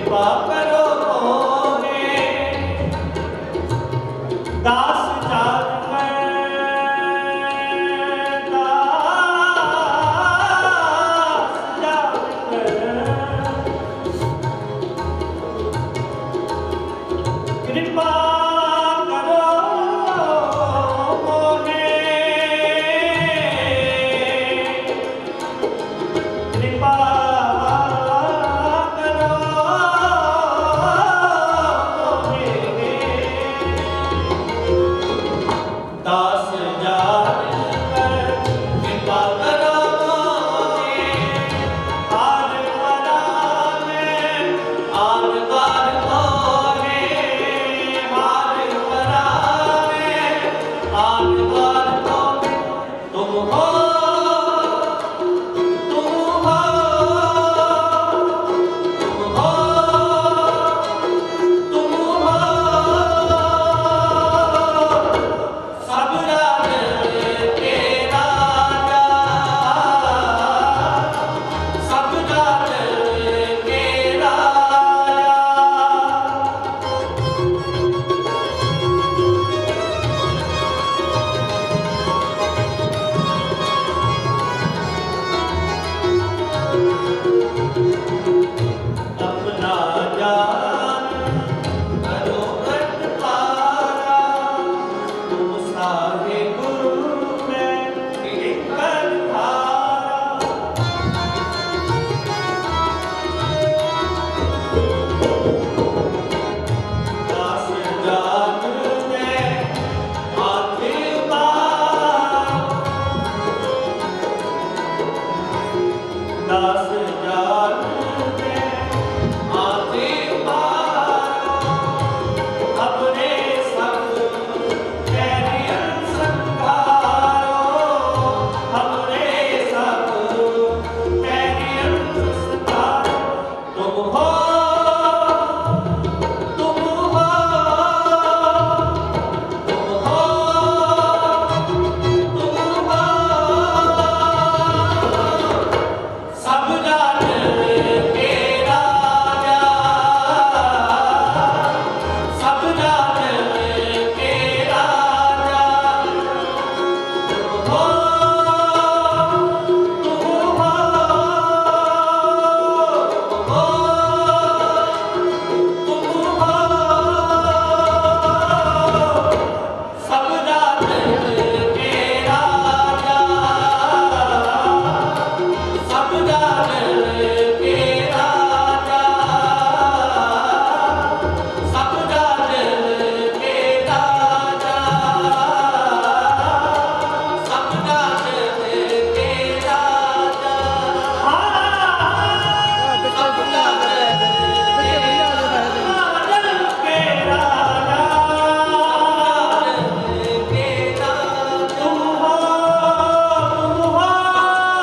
कृपा करो मोरे दास जात कृपा करो मोहे कृपा करो मोहे दास जात कृपा करो मोहे हार वरा में आरगार मोहे हार वरा में आरगार मोहे तुम हो तुम हो तुम हो तुम हो सब राज के राजा सब राज के राजा अपना जान करो प्रगटारा तुम साहे गुरु में टिकर धारा दास जान में आते दास जान में आते अपने सब कैरियर संभालो अपने सब कैरियर संभालो तुम हो तुम हो तुम हो तुम हो सब जात के राजा सब जात के राजा तुम हो तुम हो तुम हो सब जात के राजा सब जात के राजा सब जात के राजा सब जात के राजा सब जात के राजा तुम हो तुम हो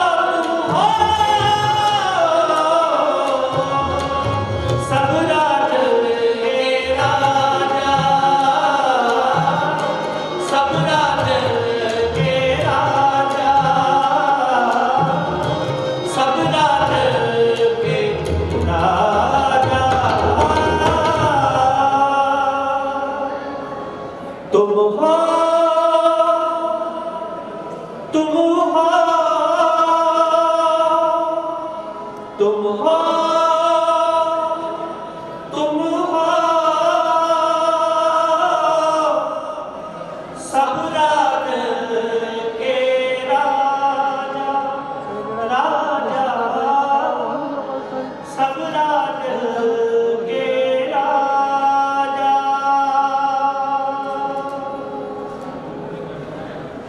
तुम हो सब राज के राजा सब राज के राजा सब राज के राजा तुम हो तुम हो तुम हो तुम हो सब राज के राजा राजा सब राज के राजा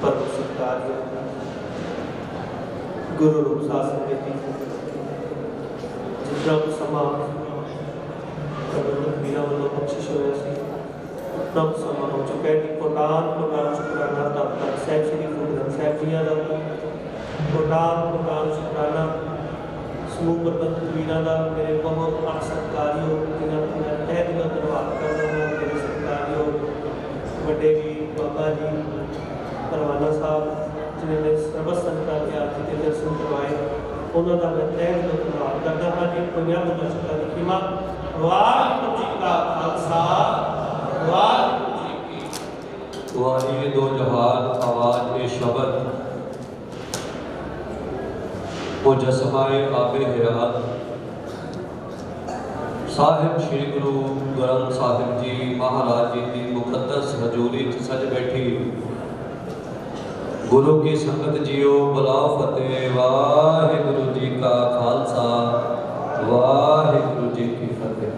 परम सत्कार गुरु रूप शासन देती जितना समा प्रबंधक मीरा वालों बख्शिश होया सी उतना समा हो चुका है कि कोटान शुक्राना दाता साहब श्री गुरु ग्रंथ साहब जी का कोटान शुक्राना समूह प्रबंधक मीरा का मेरे बहुत सत्कारी हो जिन्होंने तय दिल धन्यवाद करना है मेरे सत्कारी हो बड़े भी बाबा जी परवाना साहब जिन्होंने सर्वस संतान के आरती के दर्शन करवाए ਉਹਨਾਂ ਦਾ ਮੈਂ ਤਹਿ ਦਿਲੋਂ ਧੰਨਵਾਦ ਕਰਦਾ ਹਾਂ ਜੀ। ਕੋਈ ਬੋਲ ਸਕਦਾ ਨਹੀਂ ਖਿਮਾ। ਵਾਹਿਗੁਰੂ जी का खालसा वाहिगुरू जी की वारी दो जहान आवाज ए शब्द मुजस्समाए आबे हयात साहिब श्री गुरु ग्रंथ साहिब जी महाराज जी की मुकद्दस हजूरी च सज बैठी गुरु की संगत जियो बुलाओ फतेह। वाहिगुरु जी का खालसा वाहिगुरु जी की फतेह।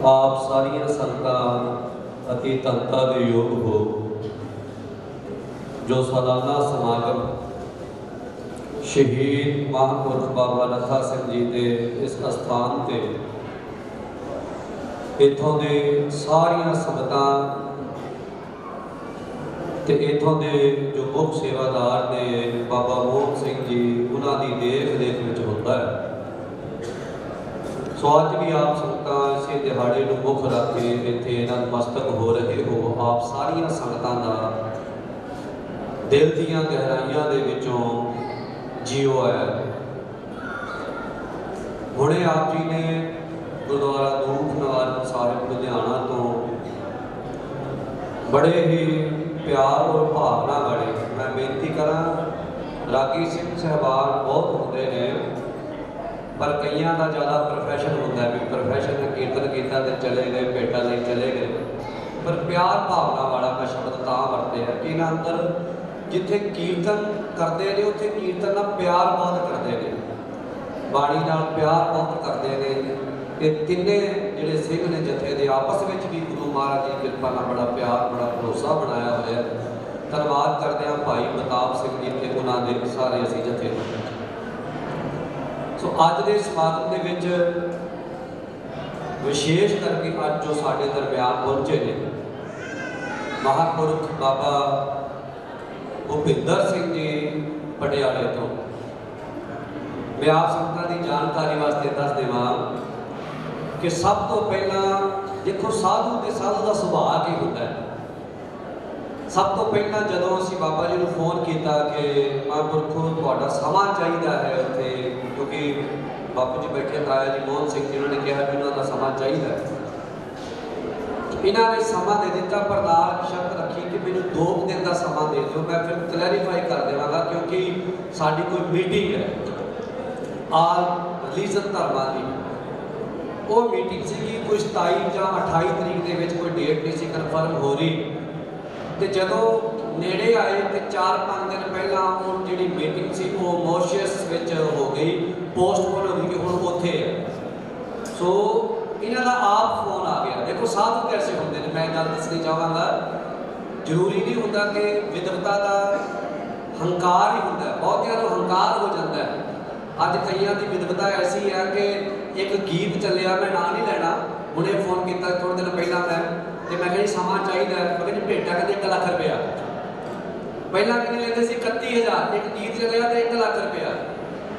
आप सारिया संगतां अति तनता दे योग हो जो सालाना समागम शहीद महापुरख बाबा नत्था सिंह जी के इस अस्थान से इत्थों दे सारिया संगतां ते इत्थों दे जो मुख सेवादार ने बाबा मोहन सिंह जी उन्हों की देख रेख में होता है। सो अज भी आप संगतां इसे दिहाड़े को मुख रख के इत्थे नतमस्तक हो रहे हो। आप सारिया संगतां दा दिल दीयां गहराइयां दे विचों जियो आया है। हुणे आप जी ने गुरुद्वारा दूख निवारण साहिब लुधियाना तो बड़े ही प्यार और भावना वाले मैं बेनती करा रागी सिंह साहबान बहुत होंगे ने पर कई का ज़्यादा प्रोफैशन होता है भी प्रोफैशन कीर्तन किया तो चले गए भेटा नहीं चले गए पर प्यार भावना वाला मैं शब्द ता वरते हैं कि इन्होंने अंदर जिथे कीर्तन करते हैं उत्थे कीर्तन का प्यार बहुत करते हैं बाणी नाल प्यार बहुत करते हैं। ये तिने जिहड़े सिंह ने जथे दे आपस में भी गुरु महाराज की कृपा नाल बड़ा प्यार बड़ा भरोसा बनाया हुआ है। धन्यवाद करते हैं भाई प्रताप सिंह जी के उन्होंने सारे असी जथे। सो अज के समागम के विच विशेष करके अज जो साडे दरम्यान पहुंचे ने महापुरख बाबा भुपिंदर सिंह जी पटियाले तो मैं आप संगतां की जानकारी वास्ते दस देवां कि सब तो पहला देखो साधु के साधु का सुभाव की होता है। सब तो पहला जदों असीं बाबा जी को फोन किया कि महापुरखो तुहाडा समा चाहिए है उत्थे क्योंकि बापू जी बैठे ताया जी मोहन सिंह जी उन्होंने कहा कि उन्होंने समा चाहिए इन्होंने समा दे दिता पर नाल शर्त रखी कि मैनूं 2 दिन का समा दे दो। मैं फिर क्लैरीफाई कर देवांगा क्योंकि साडी कोई मीटिंग है आल रिलीजन धर्मां दी वो मीटिंग सी कोई 27 या 28 तरीक के विच कोई डेट नहीं सी कन्फर्म हो रही तो जदों नेड़े आए तो 4-5 दिन पहला वो जी मीटिंग सी वो मॉरिशस विच हो गई पोस्टपोन हो गई कि हुण उत्थे है। सो इन्हां दा आप फोन आ गया। देखो साधु कैसे होंदे ने मैं गल दसनी चाहांगा जरूरी नहीं होंदा कि विद्वता का हंकार ही होंदा बहुतियां नूं हंकार हो जाता है। अज कईयां दी विद्वता ऐसी है कि एक गीत चलिया मैं ना नहीं लेना हुणे फोन किया थोड़े दिन पहला मैं कहीं समा चाहिए मैं कहती भेटा कहते 1 लाख रुपया पहला कि लेते 31,000 एक गीत चलिया तो 1 लाख रुपया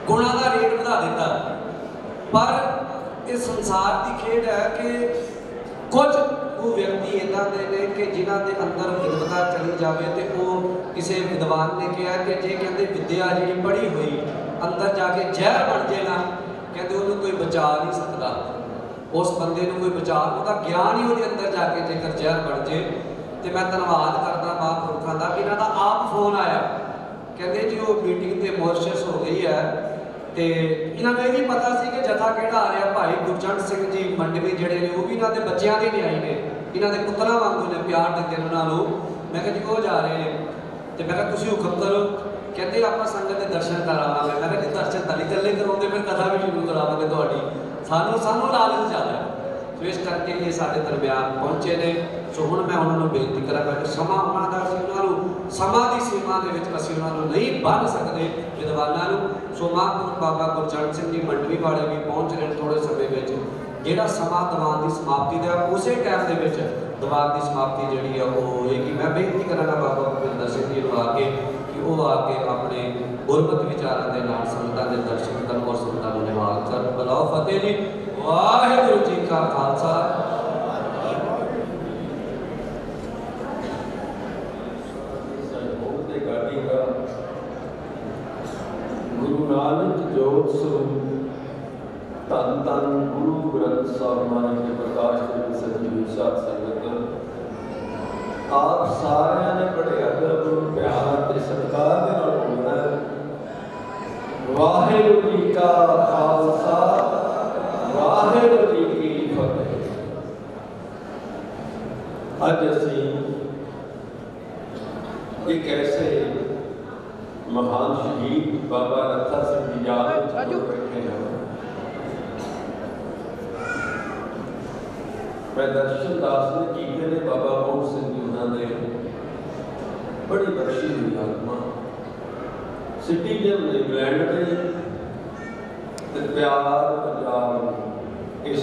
गुणा का रेट बढ़ा दिता। पर इस संसार की खेड है कि कुछ वो व्यक्ति इदा के ने कि जिन्हों के अंदर विद्वता चली जाए तो वो किसी विद्वान ने कहा कि जे कहते विद्या जी पढ़ी हुई अंदर जाके जहर बन जाए ना कहते उन्होंने कोई बचा नहीं सकता उस बंदे को कोई बचा उसका ज्ञान ही वो अंदर जाके जेकर जहर बन जाए। तो मैं धन्यवाद करता महापुरखों का इन्हों का आप फोन आया कहते जी वो मीटिंग तो मॉरिशस हो गई है तो इन्होंने भी पता सी कि जथा केड़ा आ रहा भाई गुरचंद सिंह जी मंडवी जोड़े ने वो भी इन्होंने बच्चों के न्याय ने इन्होंने पुत्रों वांगू ने प्यार देते उन्होंने मैं कहा जी वो जा रहे हैं तो मैं तुम हुक्म करो कहते आप संगत के दर्शन करावांगे मैं कहा दर्शन तो नहीं चले कराते फिर कथा भी शुरू करावांगे थोड़ी सानू लालच ज़्यादा है। तो इस करके ये साढ़े दरम्यान पहुँचे ने। सो हुण मैं उन्होंने बेनती करा कि समा उन्होंने उन्होंने समा की सीमा के असीं उन्होंने नहीं बन सकते विद्वानों। सो महापुरख बाबा गुरचंद सिंह जी मंडवी वाले भी पहुँच रहे थोड़े समय में जोड़ा समा दीवान की समाप्ति का उस टाइम के दीवान की समाप्ति जी है वो होएगी। मैं बेनती करांगा बाबा भुपिंदर सिंह जी को आके कि वो आके अपने गुरमत विचारों के नाल संगतां दे दर्शन करन और संगतां नूं निहाल कर बुलाओ फतेह जी। वाहिगुरू जी का खालसा गुरु उस धन धन गुरु ग्रंथ साहिब महाराज के प्रकाश के सजी हुई साध संगत आप सारे ने बड़े अदब प्यार ते सत्कार दे नाल बोलना है। वाहिगुरू जी का खालसा वाहिगुरू जी की फतेह। अज असीं एक ऐसे महान शहीद बाबा रत्ता सिंह की याद में बैठे हैं। मैं दर्शन दास ने कीते ने बाबा मोहन सिंह जी उन्होंने बड़ी बख्शी हुई आत्मा सिटीजन इंग्लैंड के प्यार पंजाब इस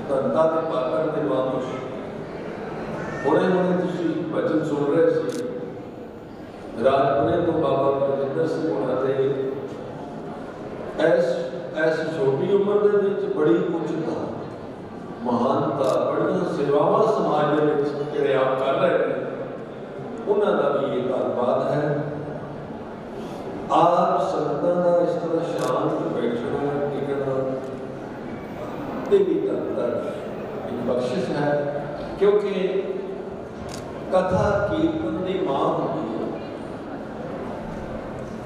धनता के पात्र के वापस हुणे हुणे तुसीं वचन सुन रहे थे राजपुरे तो बाबा बलजिंदर सिंह होना थे ऐस छोटी उम्र के बड़ी उच्चता महानता बड़िया सेवावां समाज के जिहड़े आप कर रहे हैं उन्हों का भी ये धन्यवाद है। आप संगतां का इस तरह शांत बैठना टिकना ये भी धनता एक बख्शिश है क्योंकि कथा कीर्तन की मां होती है।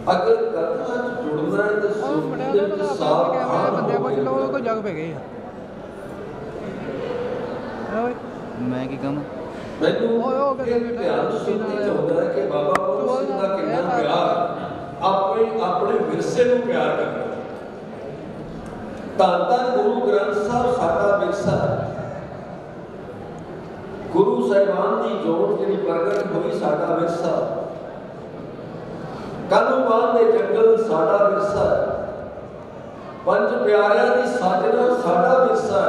अगर कथा जुड़ना है तो सावधान को जग पे गए मैं की कम मैनू ध्यान सुनती चाहता है कि बाबा मोहन सिंह का कितना प्यार अपने विरसे को प्यार करना। धन धन गुरु ग्रंथ साहब साडा विरसा गुरु साहिबान की जोत जी प्रगट हुई साडा विरसा कानूबान के जंगल साडा विरसा पंज प्यारियां की साजना साडा विरसा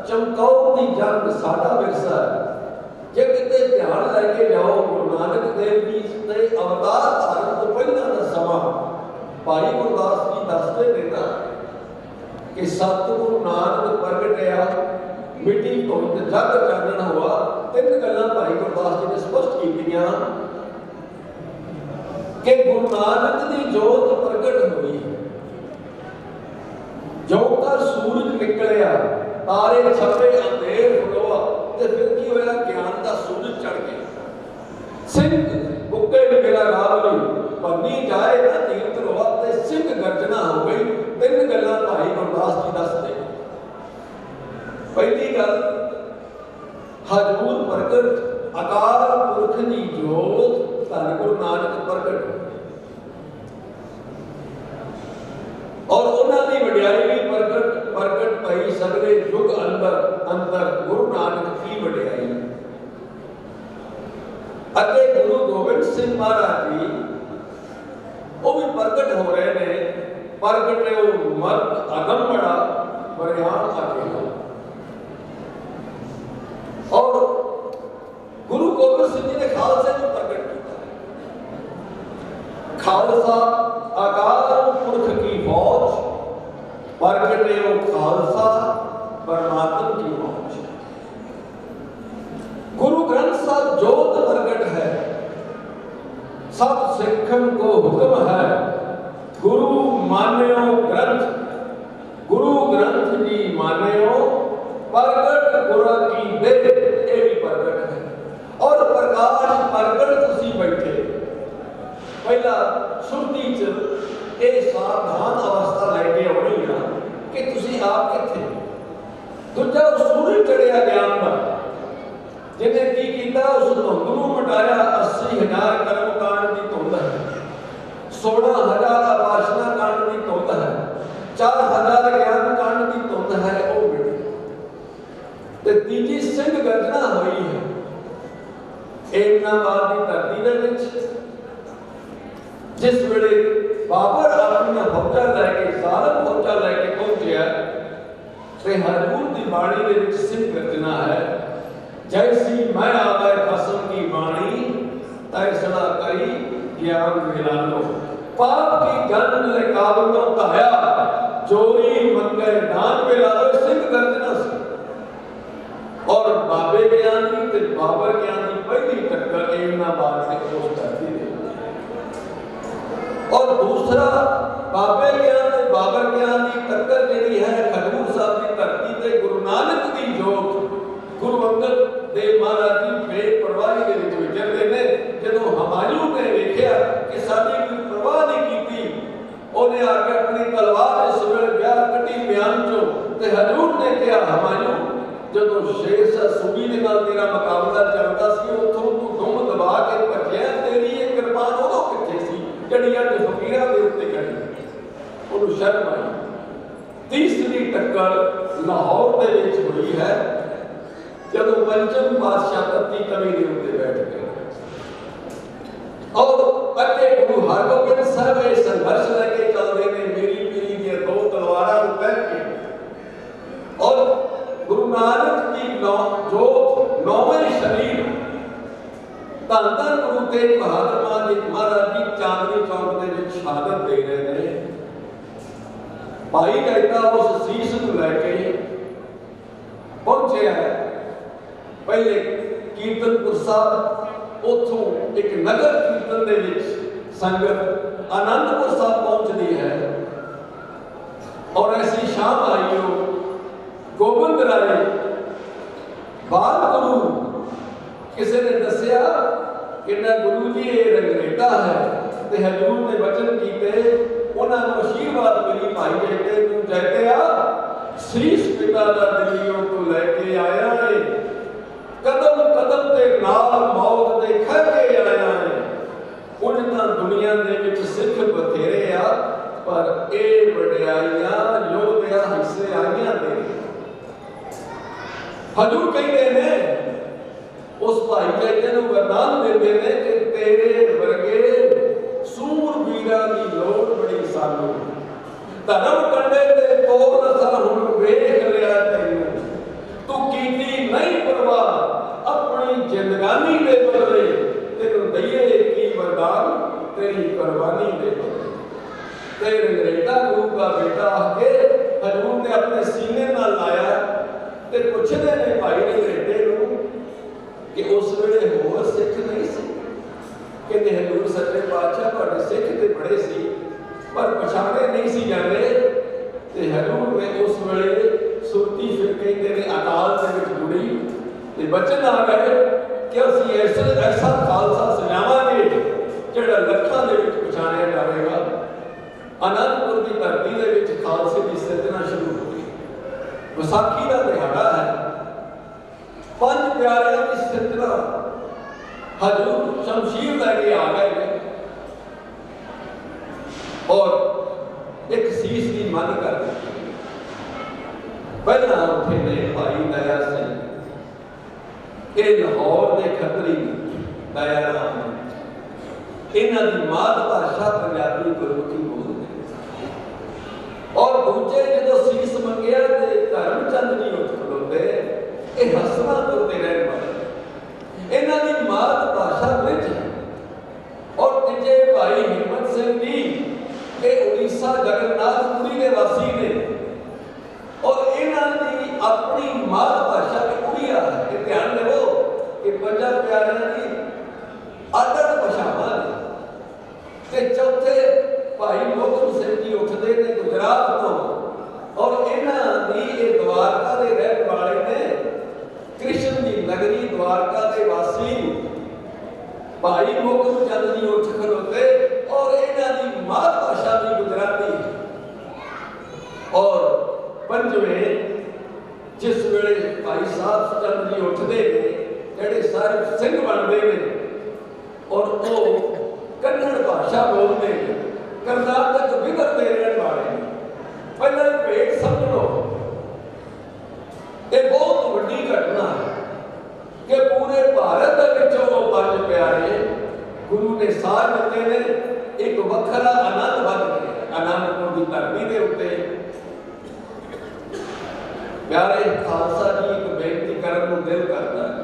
चमकौर की जंग साडा विरसा जे किते ध्यान लैके जाओ गुरु नानक देव जी ने अवतार धारण तो पहला का समा भाई गुरदास जी दसते ने ना कि सतगुरु नानक प्रगटया मिट्टी धुंध जग चानण हुआ। तीन गल्लां भाई गुरदास जी ने स्पष्ट कीतियां कि गुरु नानक की जोत प्रगट हुई जो का सूरज निकलिया तारे छपे अंधेर फुलवा ते फिर की होया ज्ञान का सूरज चढ़ गया। सिंह बुके मेरा रावली पन्नी जाए ना तीर्थ रोआ ते सिंह गर्जना हो गई। तीन गल्लां भाई गुरदास जी दसदे। पहली गल हजूर प्रगट अकाल पुरख की जोत धन गुरु नानक प्रगट और उन्होंने वड्याई भी प्रगट पाई सगले युग अंदर अंदर गुरु नानक की वड्याई। अगे गुरु गोबिंद सिंह महाराज जी वो भी प्रगट हो रहे हैं। प्रगटे वो मर्द अगम बड़ा बरियान अकेला और गुरु गोबिंद सिंह जी ने खालसे को प्रगट किया। खालसा अकाल पुरख की फौज प्रगटे वो खालसा परमात्मा की फौज। गुरु ग्रंथ साहब जोत प्रगट है सब सिखन को हुक्म है गुरु मान्यो ग्रंथ गुरु ग्रंथ जी मान्यो प्रगट गुरु की दे ये भी प्रगट है और प्रकाश प्रगट तुसी बैठे पहला सुरती च ये सावधान अवस्था लैके आनी है कि तुसी आप किथे। दूजा सूरज चढ़िया ज्ञान का जिन्हें की किया उस धुंध को मिटाया 80,000 कर्म कांड की धुंध है 16,000 अवासना कांड की धुंध है 4,000 ज्ञान कांड की धुंध है वो मिटी ते तीजी सिंह गर्जना हुई है। एमनाबाद की धरती दे विच जिस वेले बाबर अपनी फौजा लैके सारन फौजा लैके पहुंचा ते हजूर की बाणी दे विच सिंह गर्जना है जैसी मैं आवे कसम की बाणी तैसड़ा कई ज्ञान मिला लो पाप की गन ले काबलों धाया चोरी मंगे दान मिला लो सिंह गर्जना से। और बाबे ज्ञान की ते बाबर ज्ञान की पहली टक्कर एमनाबाद से उस धरती दे और दूसरा बाबे ज्ञान ते बाबर ज्ञान की टक्कर जी है खडूर साहब की धरती से गुरु नानक की जोत गुरु अंगद देव महाराज जी बेपरवाही के विच विचरते हैं। जदों हुमायूं ने देखा कि साडी कोई परवाह नहीं की, उन्हें आके अपनी तलवार इस वेले ब्याह कटी म्यान चो ते हजूर ने कहा हुमायूं जदों शेर शाह सूरी दे नाल तेरा मुकाबला चलदा सी उथों तू दुम दबा के भज्जिया, तेरी ये किरपान उदों किथे सी जड़ी अज फकीरां दे उत्ते खड़ी। उन्होंने शर्म आई। तीसरी टक्कर लाहौर दे विच हुई है जदों पंचम पातशाह तत्ती तवी दे उत्ते बैठ गए और अगे गुरु हरगोबिंद साहब ये संघर्ष लेके चलते हैं मेरी पीढ़ी दी दो तलवारां नूं पहन के और गुरु नानक की जोत नौवें शरीर धन धन गुरु तेग बहादुर महाराज जी चांदनी चौक दे विच शहादत दे रहे हैं। भाई कहता उस शीश नूं लैके पहुंचे है पहले कीर्तनपुर साहब, उथों एक नगर कीर्तन दे विच संगत आनंदपुर साहब पहुंचती है और ऐसी शाम आई हो गोबिंद राय बाल गुरु किसी ने दसिया कि ना गुरु जी ये रंगरेटा है ते हजूर ने वचन कीते उन्होंने आशीर्वाद मिली भाई जैते तू जैते आ शीश पिता दा दिलियों तो लेके आया है कदम कदम ते नाल मौत दे खह के आया है। उन्हां दुनिया दे विच सिख बथेरे आ पर ए वडियाइयां योधिया हिस्से आईयां ने। हजूर कहते ने उस भाई जैते नूं वरदान देंदे ने कि तेरे वर्गे सूरवीरां दी लोड़ बड़ी सानू धर्म कंडे ते तोड़ असां हुण वेख लिया तैनूं तू कीती नहीं परवाह अपनी जिंदगानी दे बदले तेनूं दईए की वरदान तेरी कुर्बानी दे बदले। तेरे अंग्रेजा गुरु का बेटा आके हजूर ने अपने सीने नाल लाया ते पुछदे ने भाई ने अंग्रेजे नूं कि उस वेले होर सिख नहीं सी कहते हजूर सच्चे पातशाह तुहाडे सिख ते बड़े सी पर पछाणे नहीं सी जांदे ते हजूर ने उस वेले सुरती फिर कहते ने अकाल दे विच जुड़ी ते बचन आ गए कि असीं ऐसा खालसा सजावांगे जिहड़ा लखां दे विच पछाणिया जावेगा। आनंदपुर की धरती दे विच खालसे की सिरजना शुरू हो गई। विसाखी का दिहाड़ा है, पंज प्यारियां की सिरजना हजूर शमशीर लैके आ गए और एक शीश की मन कर दी। पहला उठे ने भाई दया सिंह ये लाहौर के खतरी दया राम इन्हां दी मात भाषा पंजाबी गुरमुखी बोलते और दूजे जो शीश मंगया ते धर्मचंद जी उठ खलोते ये हसना तुरते रहने वाले इन्हां दी मात भाषा ब्रिज है। और तीजे भाई हिम्मत सिंह जी ये उड़ीसा जगन्नाथपुरी के वासी ने और इन्हां दी अपनी मात भाषा की उड़िया है। ध्यान देवो कि पंजा प्यारियां दी आदत भाषावां ने ते चौथे भाई मोहन सिंह जी उठते ने गुजरात तो और इन्हां दी ये द्वारका दे रहने वाले ने कृष्ण की नगरी द्वारका के वासी भाई मोहन चंद जी उठ खलोते और इन्हां दी मात भाषा भी गुजराती और पंजवें जिस वेले भाई साहब चंद जी उठते हैं जेडे सारे सिंह बनते हैं और वो कन्नड़ भाषा बोलते हैं कर्नाटक विगड़ते रहने वाले पहले भेट समझ लो ये बहुत बड़ी घटना है कि पूरे भारत के पंज प्यारे गुरु ने साथ दिते ने एक वखरा आनंद बन गया आनंदपुर की धरती के उत्ते। प्यारे खालसा जी एक बेनती करने को दिल करता है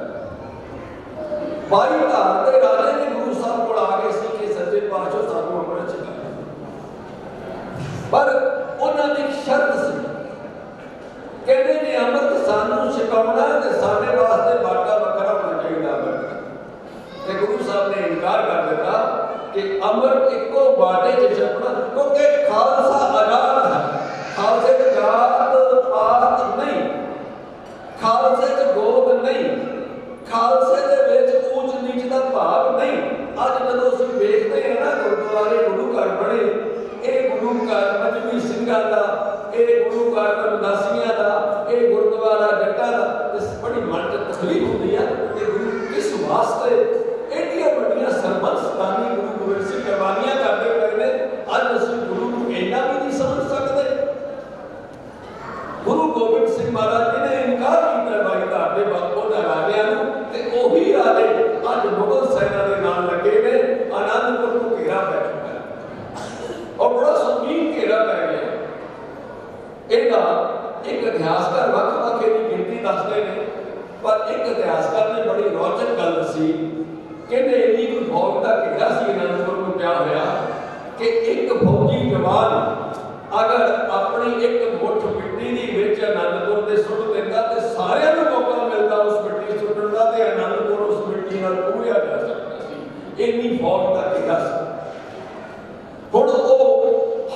भाई धार के राजे ने गुरु साहब को आ गए सी कि सच्चे पातशाह सानू अमृत छकाओ पर उन्होंने एक शर्त सी कहते जे अमृत सानू छकाउणा ते साडे वास्ते बाटा वखरा होना चाहिए अमृत ते गुरु साहब ने इनकार कर दिता कि अमृत इको बाटे च छकना क्योंकि खालसा आजाद है गुरुद्वारा उदासियां का, ये गुरुद्वारा जट्टा का, बड़ी मन च तकलीफ होती है कि गुरु किस वास्ते एडियां बड़ियां सरबंसतानी गुरु गोबिंद सिंह कुर्बानियां करते पए ने। अज असीं गुरु को इन्ना भी नहीं समझ सकते। गुरु गोबिंद सिंह महाराज जी ने इनकार किया भाई ताड़े बापू दे राजियां नूं, ते ओही राजे अज मुगल सेना दे नाल लगे ने। आनंदपुर को घेरा पै चुका है और बड़ा संगीन घेरा पै गया। इहदा एक इतिहासकार वख-वख इहदी गिनती दसदे ने, पर एक इतिहासकार ने बड़ी रोचक गल दसी। कहते इन्नी कोई फौज का घेरा सी आनंदपुर में पिया होया कि एक फौजी जवान अगर अपनी एक मुठ मिट्टी दी विच आनंदपुर दे सुट दिंदा ते सारियां नूं मौका मिलदा उस मिट्टी सुट्टण दा, ते आनंदपुर उस मिट्टी नाल पूरिया जा सकदा सी। इन्नी फौज का घेरा सी। हुण ओह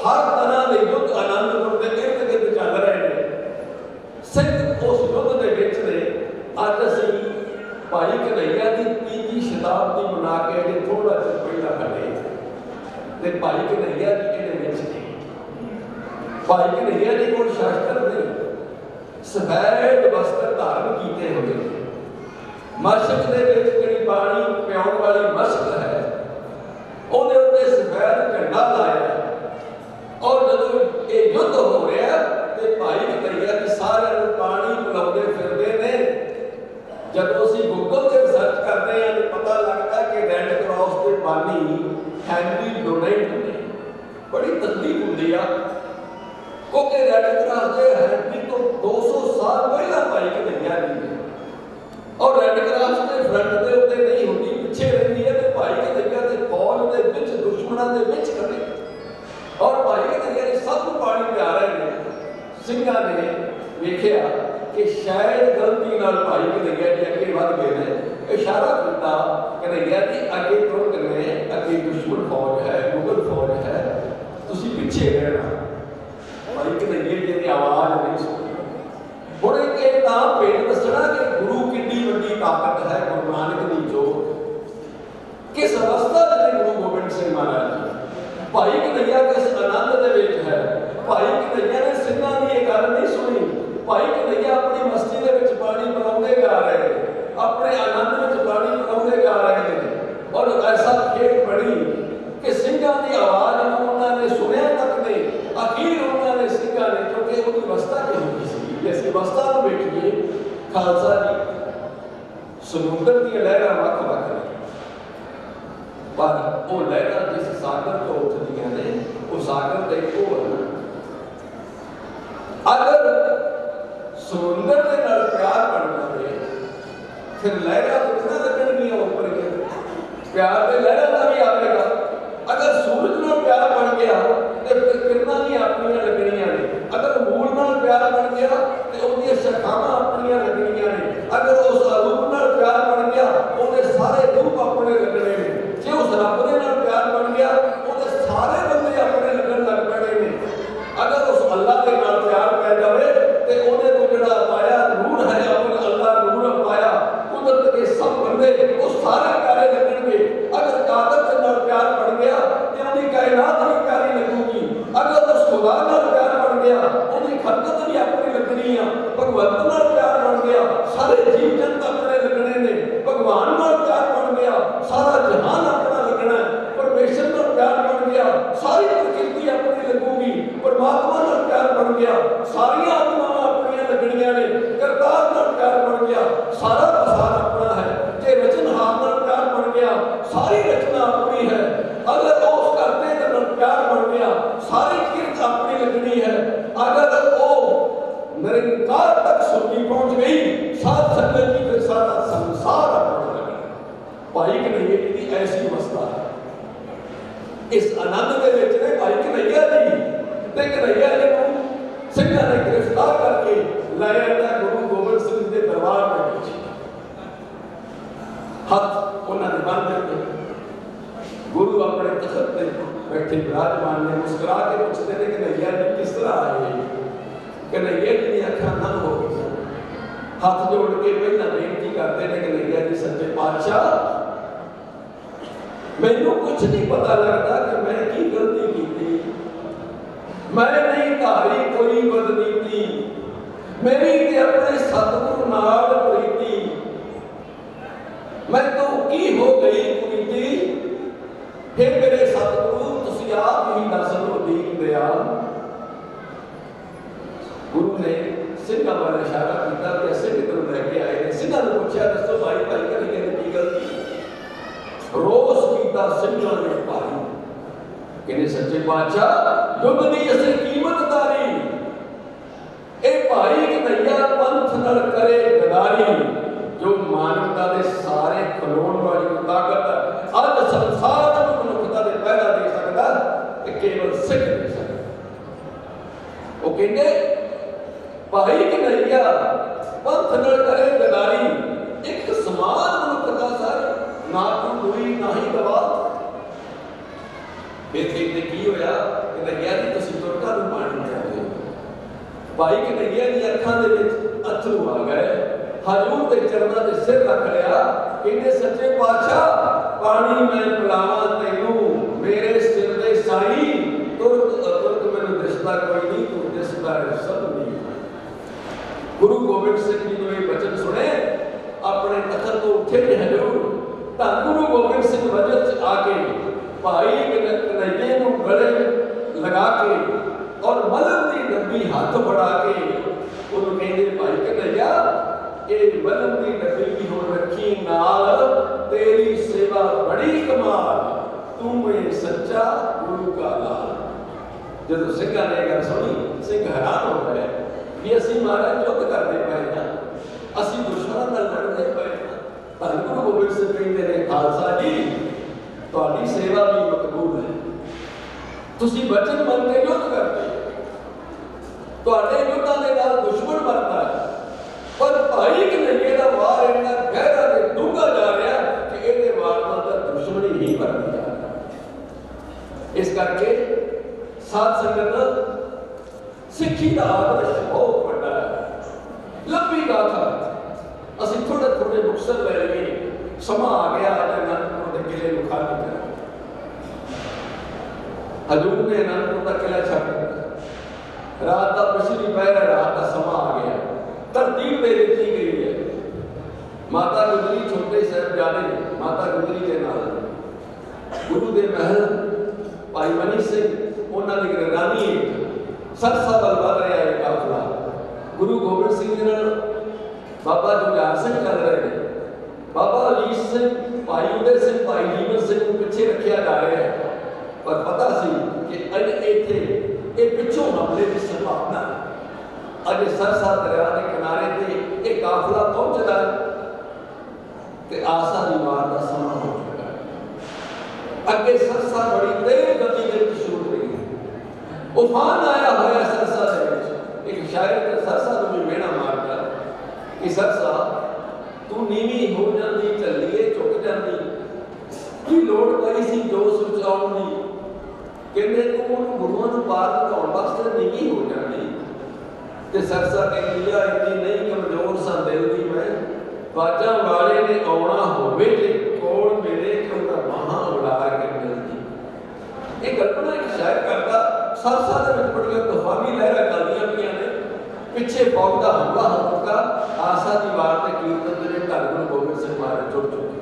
हर तरह दे युद्ध आनंदपुर दे इर्द गिर्द चल रहे ने। सिख उस युद्ध दे विच ने। अज असीं भाई कन्हैया की 3वीं शताब्दी मना के अजे थोड़ा जिहा पहला खड़े ते भाई कन्हैया जी इहदे विच ने। भाई कन्हैया जी कोल शास्त्र नहीं, सफेद वस्त्र धारण कीते हुए ने। मशक दे विच जिहड़ी पानी पिआउण वाली मशक है ਉਹਦੇ ਉੱਤੇ सफेद झंडा लाया और जदों ये युद्ध हो रहा तो भाई कन्हैया जी सारे पानी पिलाउंदे फिरदे ने। जदों असीं गूगल ते सर्च करते हैं तो पता लगता कि रेड क्रॉस के बानी हैनरी डोनाल्ड ने। बड़ी तकलीफ होंदी आ क्योंकि रेड क्रॉस के हैनरी तो 200 साल पहला भाई कन्हैया जी ने और रेड क्रॉस के फ्रंट के उत्ते नहीं होंदी, पिछे रहिंदी है। तो भाई कन्हैया दे फौज दे विच दुश्मनां दे विच खड़े और भाई कन्हैया जी सब नूं पानी पिया रहे ने। ਸਿੰਘਾਂ ने वेखिया कि शायद गलती नाल भाई कन्हैया जी अगे वध गए ने। इशारा किया कन्हैया जी अगे तुर गए, अगे दुश्मन फौज है, मुगल फौज है, तुसीं पिछे रहना। भाई कन्हैया जी की आवाज़ नहीं सुनी। हुण इह तां भेद दसना कि गुरु कितनी वड्डी ताकत है। गुरु नानक दी जोत किस अवस्था दे गुरु गोबिंद सिंह महाराज जी भाई कन्हैया किस आनंद दे विच है। भाई कन्हैया ने सिंघां दी इह गल नहीं सुनी। भाई कन्हैया अपनी मस्ती दे विच पानी पिलाउंदे जा रहे, अपने आनंद विच पानी पिलाउंदे जा रहे ने और ऐसा खेत बड़ी कि सिंघां दी आवाज़ नूं उन्हां ने सुनिया तक नहीं। अखीर उन्हां ने सिंघां ने, क्योंकि उहदी अवस्था किहोजी सी, इस अवस्था नूं वेखिए खालसा जी समुद्र दी लहरां वख-वख ने, पर वो लहरां जिस सागर तो उठदियां ने वो सागर ते इक्को है। अगर समुद्र के नाल प्यार बन जाए फिर लहरां कितना लगणगियां उपर गया, प्यार के लहरां का भी आएगा। अगर सूरज नाल प्यार बन गया तो फिर किरणां भी अपनियां लगणियां ने। अगर मूल नाल प्यार बन गया तो उहदियां शाखावां अपनियां लगणियां ने। अगर उस रूप नाल प्यार बन गया उहदे सारे रूप अपने लगणे ने। जे उस रब दे नाल प्यार बन गया उहदे सारे बंदे अपने लगन लग पैणे ने। अगर उस अल्लाह के नाल प्यार पै जावे ते ओहदे तो जिहड़ा पाया नूर है, अपना अल्लाह नूर पाया, कुदरत के सब बंदे वो सारे प्यारे लगणगे। अगर कादर के नाल प्यार बन गया ते ओहदी कायनात भी प्यारी लगूगी। अगर उस खुदा नाल प्यार बन गया ओहदी खलकत भी अपनी लगनी आ। भगवंत नाल प्यार बन गया सारे जीव जंत अपने लगने ने। भगवान नाल प्यार बन गया सारा जहान अपना लगना। परमेश्वर नाल प्यार बन गया सारी प्रकृति अपनी लगूगी। परमात्मा नाल प्यार बन गया सारियां आत्मावां अपनियां लगणियां ने। करतार नाल प्यार बन गया सारा बसार अपना है। जे रचनहार नाल प्यार बन गया सारी रचना अपनी है। अगर उस करते नाल प्यार बन गया सारी किरत अपनी लगनी है। अगर वो निरंकार तक सुखी पहुंच गई साध संगत की फिर सारा संसार अपना लगना। भाई कन्हैया जी की ऐसी अवस्था है। इस आनंद के विच ने भाई कन्हैया जी ते कन्हैया जी को सिंघां ने गिरफ्तार करके लाया गुरु गोबिंद सिंह के दरबार में। हथ उन्होंने बन दिते। गुरु अपने तखत पे बैठे विराजमान ने मुस्कुरा के पूछते थे कन्हैया जी किस तरह आए। कन्हैया जी की अखां नम हो गई। हाथ जोड़ के पहला बेनती करते हैं कन्हैया जी सच्चे पातशाह मैनू कुछ नहीं पता लगता कि मैं की गलती की। मैं नहीं धारी कोई बदनीति मेरी ते अपने सतगुरु नाल प्रीति, मैं तो की हो गई कुरीति। हे मेरे सतगुरु तुसी आप ही दस लो दीन दयाल। गुरु ने सिंघां वाल इशारा किया कि सिंह किधरों लैके आए ने। सिंघां ने पूछा दसो भाई भाई करी की गलती। रोस कीता सिंघां ने भाई कहने सच्चे पातशाह युद्ध दी असीं कीमत तारी। ए भाई कन्हैया पंथ नाल करे गदारी। जो मानवता दे सारे खलोण वाली ताकत अज संसार च मनुखता दे पैदा दे सकदा ते केवल सिख दे सकदा। वो कहंदे भाई कन्हैया पंथ नाल करे गदारी। एक समान मनुखता सारी, ना कोई बुरी ना ही दवा। फिर देखते की होया कन्हैया जी तुसीं तुरका नूं पानी चाहते हो। भाई कन्हैया दी अखां दे विच अथरू आ गए। हजूर के चरणों से सिर रख लिया। कहते सच्चे पातशाह पानी मैं पिलावां तैनू मेरे सिर दे साई। तुरक अतुरक मैनूं दिसदा कोई नहीं, तू दिसदा है सब नहीं। गुरु गोबिंद सिंह जी ने वचन सुने, अपने तखत तो उठे ने हजूर। धन गुरु गोबिंद सिंह वचन च आके भाई कन्हैया नूं गले लगा के और मलम की डब्बी हाथ फड़ा के उन्होंने कहते भाई कन्हैया ये मलम की डब्बी भी हो रखी नाल, तेरी सेवा बड़ी कमाल। तू में सच्चा गुरु का लाल। जब सिंघां ने गल सुनी सिंह हैरान हो गए कि असीं महाराज युद्ध करते पे हां, असीं दुश्मनां नाल लड़दे पे हां। धन गुरु गोबिंद सिंह कहते ने खालसा जी तुहाडी सेवा भी मकबूल है। तुसीं वचन मन के युद्ध करते, तुहाडे युद्धां दे नाल दुश्मन मरदा है। पर भाई कन्हैया दा वार इन्ना गहरा ते डूंगा जा रहा कि इहदे वार नाल तां दुश्मनी ही मरदी जा रही। इस करके साध संगत सिੱਖੀ ਦਾ आदर्श बहुत बड़ा है। लंबी गाथा ਅਸੀਂ थोड़े थोड़े मुक्तसर ले लिए। समा आ गया आज अनंदपुर के किले ਨੂੰ खाली कर। हजूर ने अनंदपुर का किला छੱਡ ਦਿੱਤਾ। रात का पिछली पहर रात का समा आ गया। तरतीब दे दी गई है। माता गुजरी छोटे साहिबजादे माता गुजरी के नाल गुरु के महल भाई मनी सिंह उन्होंने की निगरानी सरसा बल वध रहा है काफिला। गुरु गोबिंद सिंह जी नाल बाबा जुझार सिंह चल रहे हैं। बाबा अजीत सिंह भाई उदय सिंह भाई जीवन सिंह को पिछे रखा जा रहा है। पर पता सी कि अज इत्थे ये पिछों हमले की संभावना। अज सरसा दरिया के किनारे ते एक काफिला पहुंचता है ते आसा दी वार दा समा हो चुका है। अगे सरसा बड़ी तेज गति दे विच छूट रही है। उफान आया होया सरसा दे विच। एक शायर ते सरसा नूं भी मेणा मारदा कि सरसा तू नीवी हो जांदी झल्लीए झुक जांदी की लोड़ पई सी जोश बचाउण दी। कहंदे तू गुरुआं नूं पार लगाउण वास्ते नीवी हो जांदी ते सरसा कहंदी आ इतनी नहीं कमजोर सा दिल दी मैं। बाजा वाले ने आउणा होवे ते कोल मेरे क्यों ना बाहां उड़ा के मिलदी। ये कल्पना एक शायर करदा। सरसा दे विच बड़ियां तूफानी लहरां चलदियां पईयां ने। पिछे फौज दा हमला हो चुका। आसा दी वार ते कीर्तन दे धन गुरु गोबिंद सिंह महाराज जुड़ चुके।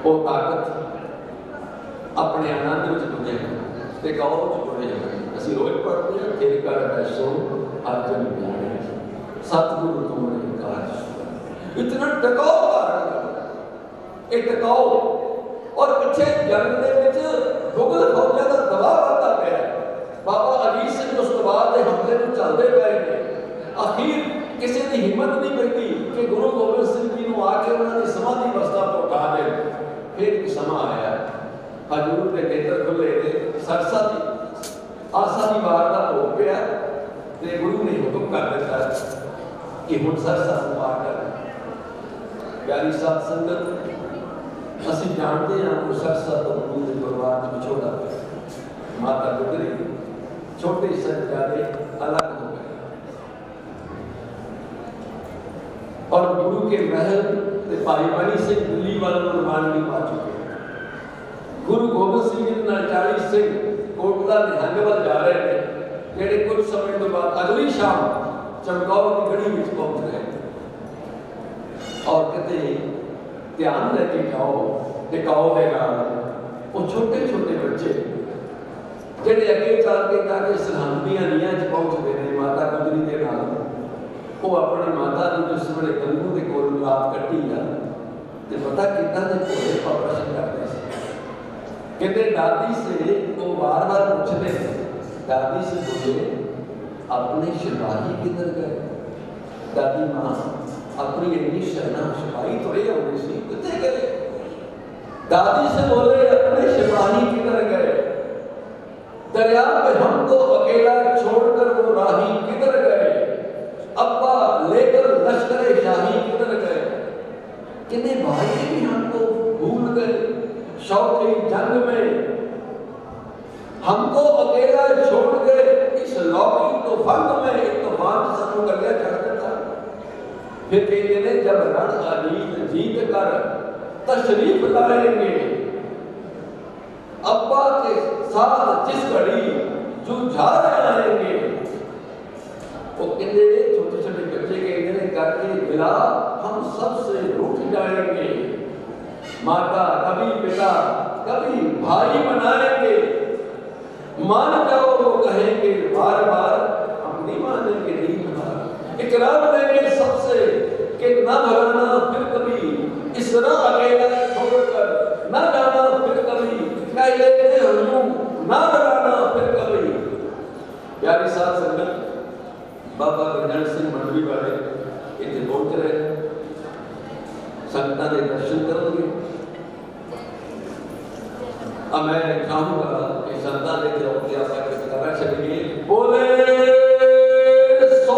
वो ताकत अपने आनंद विच डुबे ते गौर च डुबे जाए। असीं रोज पढ़ते हैं तेरे कर बैसो अर्जन प्यारे सतगुरु तुमरे कारज। इतना टकाऊ कारण एक टकाऊ और पिछे जंग दे विच मुगल फौजां दा दबाव बनता पिया। बाबा अजीत सिंह उस दबाव के हमले में चलते पे ने। आखिर किसी की हिम्मत नहीं पैती कि गुरु गोबिंद सिंह जी को आके उन्होंने समाधि अवस्था तो उठा दे। फिर एक समा आया हजूर के नेत्र खुले थे। सरसा की आसा की वार का भोग पिया ते गुरु ने हुक्म कर दिता कि हुण सरसा नूं पार कर। प्यारी साध संगत असीं जानते हैं कि सरसा तो गुरु के परिवार में विछोड़ा माता गुजरी छोटे साहिबजादे अलग हो गए और गुरु के महल ते भाई मनी सिंह दिल्ली वालों को रवानगी पा चुके। गुरु गोबिंद सिंह जी नाल 40 सिंह कोटला निहंग वल जा रहे हैं। जेडे कुछ समय तो बाद अगली शाम चमकौर की गढ़ी में पहुंच गए और कहते ध्यान लेके जाओ टिकाओ के नाल वो छोटे छोटे बच्चे ਜਿਹੜੇ ਅੱਗੇ ਚੱਲ ਕੇ ਜਾ ਕੇ ਸਰਹੰਦ ਦੀਆਂ ਨੀਹਾਂ 'ਚ ਪਹੁੰਚਦੇ ਨੇ ਮਾਤਾ ਗੁਜਰੀ ਦੇ ਨਾਲ ਉਹ ਆਪਣੀ ਮਾਤਾ ਨੂੰ ਜਿਸ ਵੇਲੇ ਗੰਗੂ ਦੇ ਕੋਲ ਰਾਤ ਕੱਟੀ ਆ ਤੇ ਪਤਾ ਕਿੱਦਾਂ ਦੇ ਭੋਲੇ ਪ੍ਰਸ਼ਨ ਕਰਦੇ ਸੀ कहते दादी से वो बार बार पूछते दादी से बोले अपने सिपाही किधर गए दादी माँ अपनी इतनी शरणा सिपाही थोड़े होने से कितने गए दादी से बोले अपने सिपाही किधर गए दरिया पे हमको अकेला छोड़कर वो राही किधर गए अब्बा लेकर लश्कर शाही किधर गए कितने भाई भी हमको भूल गए शौकी जंग में हमको अकेला छोड़ गए इस लौकी तो फंग में एक तूफान सानू कलिया चढ़ देता फिर कहते ने जब रण अजीत जीत कर तशरीफ लाएंगे अब्बा के साथ जिस घड़ी जुझार आएंगे वो कहते छोटे छोटे बच्चे कहते ने करके मिला हम सबसे रूठ जाएंगे माता कभी पिता कभी भाई बनाएंगे मान जाओ वो कहेंगे बार बार हम नहीं मानेंगे नहीं हमारा इकरार लेंगे सबसे कि न भगाना फिर कभी इस राह अकेला छोड़कर न जाना फिर कभी कह लेते हूँ न डराना फिर कभी प्यारी साथ संगत बाबा गंजन सिंह मंडवी वाले इतने पहुंच रहे संगतां दे दर्शन करोगे अब मैं चाहूंगा कि संतान लेकर होकर आप जयकारा चलेंगे बोले सो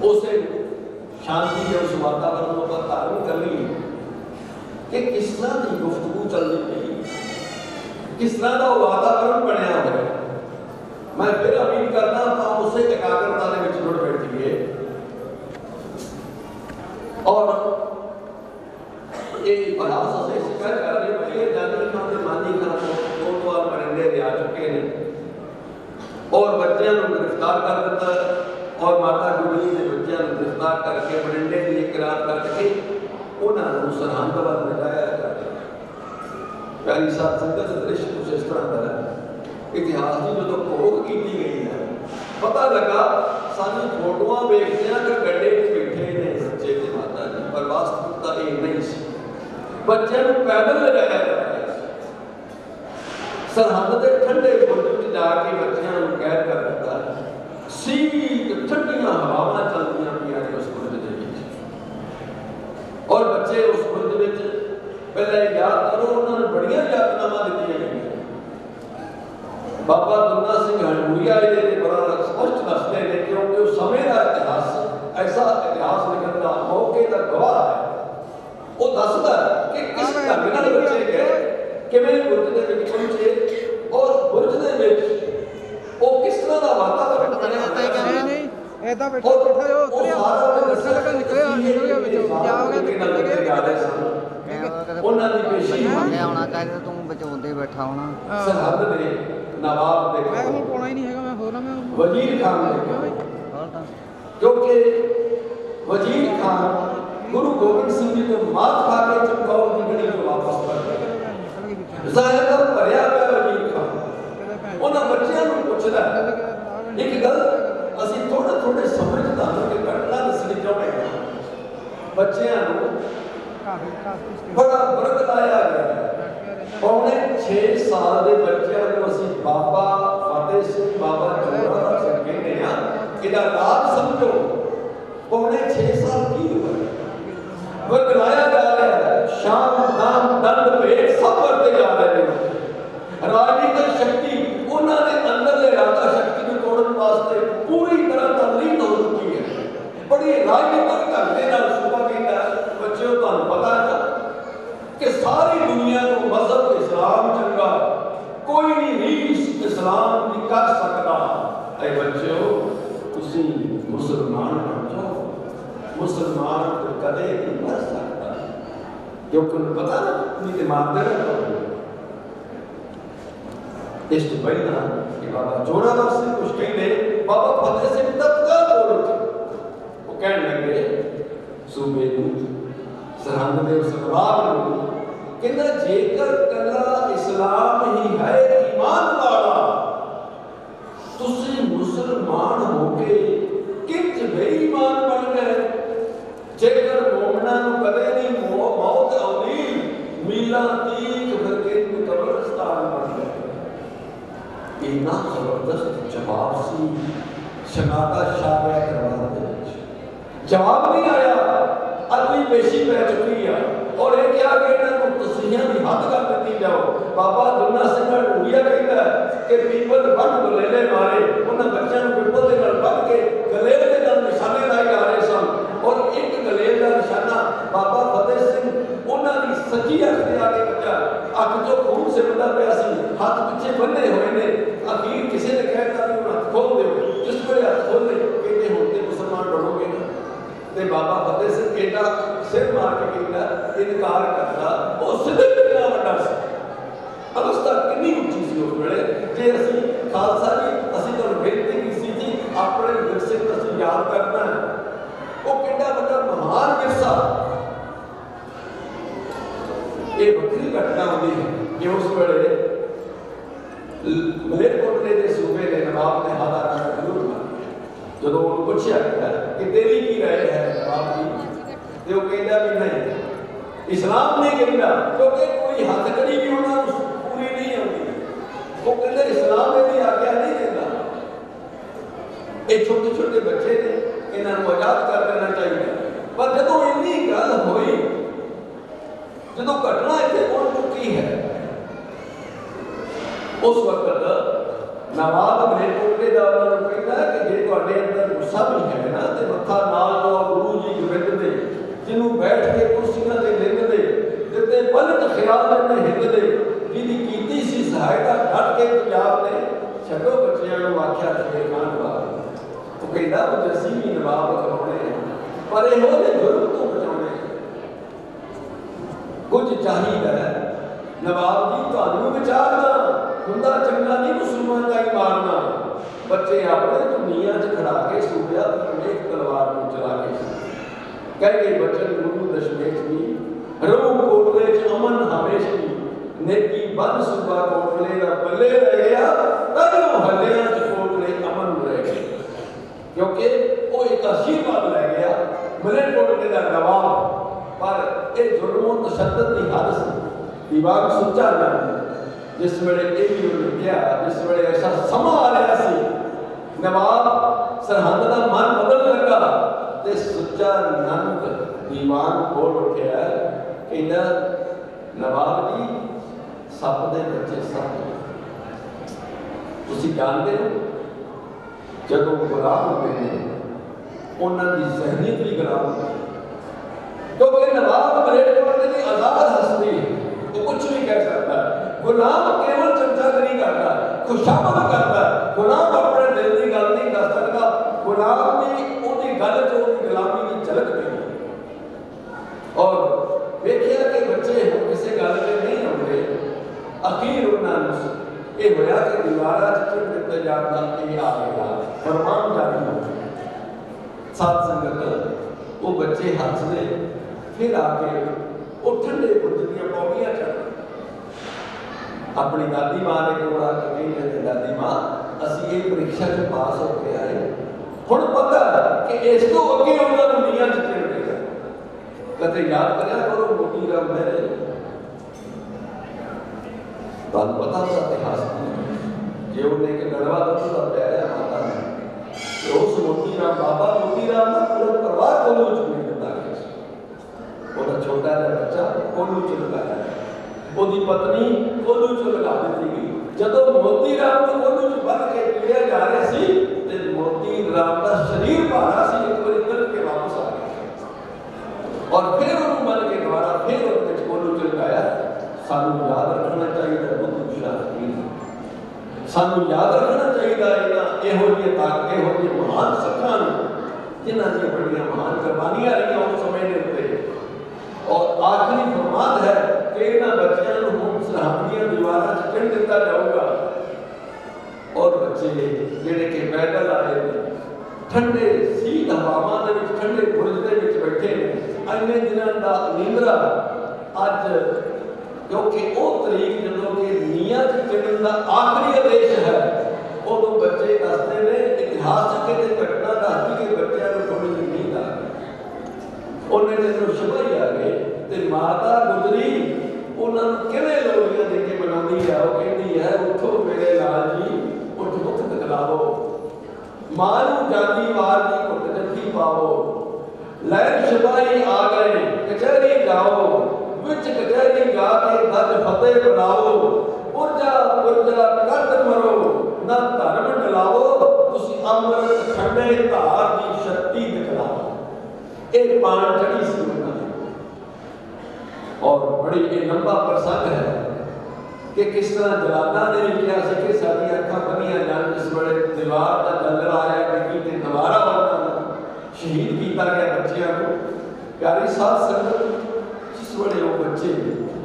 उसे शांति के उस वातावरण का धारण कर ली कि किस तरह की गुफ्तगू चलनी पई किस तरह का वातावरण बनया हुआ मैं फिर अपील करना आप उसे एकाग्रता के जुड़ बैठिए और ये इतिहास से शिकायत कर रहे हैं जानी खान के मानी खान दो बार परिंदे ले आ चुके हैं और बच्चों को गिरफ्तार कर दिता और माता गुजरी ने बच्चों को गिरफ्तार करके परिंदे लिए करार करके उन्होंने सरहंद वाल लगाया जा रहा प्यारी साथ संगत दृश्य कुछ इस तरह का इतिहास की जो भोग की गई है पता लगा सानू फोटोआं देखते हैं कि गड्ढे में बैठे ने बच्चे के माता जी पर वास्तविकता ये नहीं सी बच्चे को पैदल ले जाया जा रहा है सरहद के ठंडे बुर्ज में जाके बच्चों को कैद कर दिता सीत ठंडियां हवावां चलदियां पियां ने उस बुर्ज के विच और बच्चे उस बुर्ज विच पहले याद करो उन्होंने बड़ियां यातनावां दित्तियां गईयां बाबा दुन्ना सिंह हंडूरिया ये बड़ा स्पष्ट दसते हैं क्योंकि उस समय का इतिहास ऐसा इतिहास लिखने का मौके का गवाह है वो दसदा कि किस ढंग नाल बच्चे गए किवें बुर्ज दे विच पहुंचे और बुर्ज दे विच वो किस तरह का वातावरण बनया नहीं ऐदा बैठा बैठा जो उतरिया उठा लगा निकल गया विचों क्या हो गया ਉਹਨਾਂ ਦੀ ਪੇਸ਼ੀ ਮੰਗਿਆ ਹੋਣਾ ਚਾਹੀਦਾ ਤੂੰ ਬਚਾਉਂਦੇ ਬੈਠਾ ਹੋਣਾ ਸਰਹੱਦ ਦੇ नवाब देखो मैं ਹੁਣ ਪਾਉਣਾ ਹੀ ਨਹੀਂ ਹੈਗਾ ਮੈਂ ਹੋਰ ਨਾ ਮੈਂ वजीर खान देखो ਹੋਰ ਤਾਂ क्योंकि वजीर खान गुरु गोबिंद सिंह जी को मात खा के चमकौर की गढ़ी को वापस कर गए ज़ाहिर का भरिया हुआ वजीर खान उन्हां बच्चों को पूछदा एक गल ਅਸੀਂ थोड़े थोड़े समझ ਤੁਹਾਨੂੰ कि घटना दसनी चाहते हैं बच्चों को बड़ा वर्ग लाया गया पौने 6 साल के बच्चों को असी बाबा फतेह सिंह बाबा जोरा सिंह कहते हैं इहदा लाभ समझो पौने 6 साल की उम्र वर्ग लाया जा रहा है शाम दाम दंड भेद सब वर्ते जा रहे हैं राजनीतिक शक्ति उन्होंने अंदर ले राजा शक्ति को तोड़ने वास्ते पूरी तरह तल्लीन हो चुकी है बड़ी राजनीतिक ढंग के नाल सूबा कहता है बच्चों तुहानू पता है कि सारी दुनिया को मजहब इस्लाम चंगा कोई नहीं रीस इस्लाम नहीं कर सकता ऐ बच्चों तुसी मुसलमान बन जाओ मुसलमान तो कदे नहीं मर सकता क्योंकि उन्हें पता ना नहीं तो मारते रहते इस तो पहला कि बाबा जोरावर सिंह कुछ कहते, बाबा फतेह सिंह तत्काल बोल उठे। वो कहने लगे सूबे सरहंद दे उस नवाब नूं कहना, जेकर कला इस्लाम ही है ईमान वाला, तुसी मुसलमान होके किंज बेईमान बन गए। जेकर मोमना नूं कदे नहीं मौत आउंदी, मीला तीक फिर किंज कब्रिस्तान बन गए। इन्ना जबरदस्त जवाब सी शनाता शाह करवा दे जवाब नहीं आया। अगली पेशी पै चुकी है और ये क्या कहना तस्वीर की हद कर दी जाओ। बाबा दुन्ना सिंह ढूंढिया कहता कि पीपल बन गलेले मारे, उन्होंने बच्चों को पीपल के नाल बन के गलेल के नाल निशाने लाई जा रहे सन और एक गलेल का निशाना बाबा फतेह सिंह उन्होंने सच्ची अख से आके बचा, अख जो खून सिमरदा पिया सी, हाथ पिछे बन्ने हुए ने। अखीर किसी ने कहता भी हाथ खोल दो, जिस वे हाथ खोले कहते होते मुसलमान डरोगे ना। ते बाबा फतेह सिंह एडा सिर मार के कहता इनकार करता, वो सिद्ध कितना बड़ा सी, अवस्था कितनी उच्ची सी उस वेले। जे असी खालसा जी असी तो बेनती की सी जी अपने विरसे को असी याद करना है, वो कितना बड़ा महान विरसा। ये बकरी घटना होती है कि उस वेले मलेरकोटले के सूबे ने नवाब ने हादा का जरूर मारा। जो उन्होंने पूछा गया कि तेरी की राय है नवाब जी, तो वो कहता भी नहीं इस्लाम नहीं कहता, क्योंकि कोई हथ कड़ी भी होना पूरी नहीं होती। वो कहते इस्लाम में भी आज्ञा नहीं देता। ये छोटे छोटे बच्चे ने इन्होंने आजाद कर देना चाहिए। पर जो इन्नी गल हुई, जो घटना इतने पहुंच चुकी है, उस वक्त नवाब मलेरकोटले का उन्होंने कहता कि जे तुहाडे अंदर गुस्सा भी है ना तो मत्था नाल लो गुरु जी गोबिंद दे, जिन्हों बैठ के कुर्सियां ते लिंग दे जिते पलट ख्याल ने हिंद दे, जिहदी कीती सी सहायता डट के पंजाब ने छड्डो बच्चियां नूं आख्या शेर खान बाग। वो कहता वो असीं भी नवाब करवाउणे पर इहो जे जुर्म तो बचाउणे कुछ चाहिए। नवाब जी तुहानूं विचारना हुंदा चंगा नहीं मुसलमान का ही मारना। बच्चे अपने दुनिया च खड़ा के सूबिया एक तलवार को चला के कह गए बचन गुरु दशमेश जी रो कोटले च अमन हमेश जी, नेकी बन सूबा कोटले दा बल्ले रह गया, तदों हलियां च कोटले अमन रह गए। क्योंकि वो एक आशीर्वाद लै गया मलेरकोटले दा नवाब। पर ये जुर्मों तशद्दुद की हद सी, दिमाग सुच्चा नहीं। जिस वेले ये भी लिखिया, जिस वेले ऐसा समा आ रहा सी, नवाब सरहंद का मन बदल लगा ते सुच्चा नंद दीवान बोल उठिया कहना नवाब जी सप दे बच्चे सप तुसीं जानते हो जदों गुलाम होते हैं उन्हों की जहनीत भी गुलाम होती है। क्योंकि नवाब मलेरकोटले की आजाद हस्ती है, वो कुछ भी कह सकता है। गुलाम केवल चमचागिरी करता है, खुशामद करता है। गुलाम अपने दिल की गल नहीं कर सकता। गुलाम की उहदी गल च उहदी गुलामी की झलक नहीं। और देखिया कि बच्चे हो किसी गल पे नहीं आते, अखीर उन्होंने ये होया कि दीवारा चिट दिते जाता ये आ गया फरमान जारी हो गया। सात संगत वो बच्चे हंसते फिर आके वो ठंडे बुर्ज दी पौड़ियां चढ़ अपनी दादी मां ने कोल आके कही दादी मां असी ये परीक्षा च पास हो के आए, हुण पता कि इस तो अगे उन्होंने दुनिया च चिड़ गया। कदे याद करया करो मोती राम मेरे तुहानूं पता उसका इतिहास जे उन्हें एक गड़वा दुध का प्यारा माता ने तो उस मोती राम बाबा मोती राम का पूरा परिवार कोलू च नहीं दिता गया। वो छोटा जिहा बच्चा कोलू च लगाया, ओदी पत्नी कोलू च लगा दी गई। जदों मोती राम को कोलू च बन के पीड़िया जा रहे सी ते मोती राम का शरीर भारा सी, एक बार निकल के वापस आ गया और फिर उन्होंने बन के दोबारा फिर उन्हें कोलू च लगाया। सानू याद रखना चाहिए बुद्ध शास्त्री, सानू याद रखना चाहिए इहो जी ताकत इहो जी महान सत्ता जिन्हां दी बड़ियां महान कुर्बानियां रही उस समय के उत्ते। और आखिरी फरमान है कि इन्हां बच्चों को हुण सरहद दी दीवारां च चिण दिता जाऊगा बच्चे जिहड़े कि पैदल आए ने ठंडे सीत हवावां दे विच ठंडे बुरज दे विच बैठे ने इन्ने दिनां दा निंद्रा अज क्योंकि वो तरीक जदों कि नीआं च चढ़न दा आखिरी आदेश है उदों बच्चे दसदे ने इतिहासक इह घटना दसदी कि बच्चों को थोड़ी जी नींद आ गई उन्हें जदों सिपाही आ गए ते माता गुजरी उन्होंने किवें लोरियां दे के मनाउंदी है वो कहती है उठो मेरे लाल जी उठ उठ दिखलाओ मां नूं जाती वार दी घुट जफ्फी पाओ लैन सिपाही आ गए कचहरी जाओ विच कचहरी जाके गज फतेह बनाओ पुरजा पुरजा कट मरो ना धर्म डलाओ तुसी अमृत ठंडे धार दी शक्ति दिखलाओ एक पान चढ़ी सी उन्होंने और बड़ी ये लंबा प्रसंग है कि किस तरह जलादा ने लिखा सी कि साडी अखां बनिया जान जिस बड़े दीवार का जलर आया कि ते दोबारा उन्होंने शहीद किया गया बच्चों को प्यारी साध संगत जिस बड़े वो बच्चे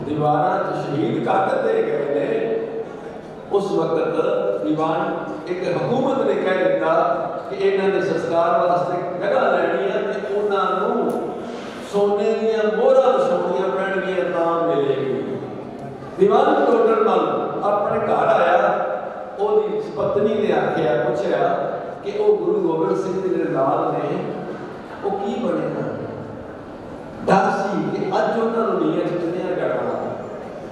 दीवारां शहीद कर दिते गए ने उस वक्त दीवान एक हुकूमत ने कह दिता कि इन्हां दे संस्कार वास्ते जगह लैनी है ते उन्हां नूं सोने दीयां मोहरां विछाउणियां पैणगीआं तां मिलेगी दीवान टोडरमल अपने घर आया ओदी पत्नी ने आख्या पुछया कि वो गुरु गोबिंद सिंह जी दे नाल ने वो की बनेगा डर सी कि अज उन्हां नूं नीआं च चढ़िया जाना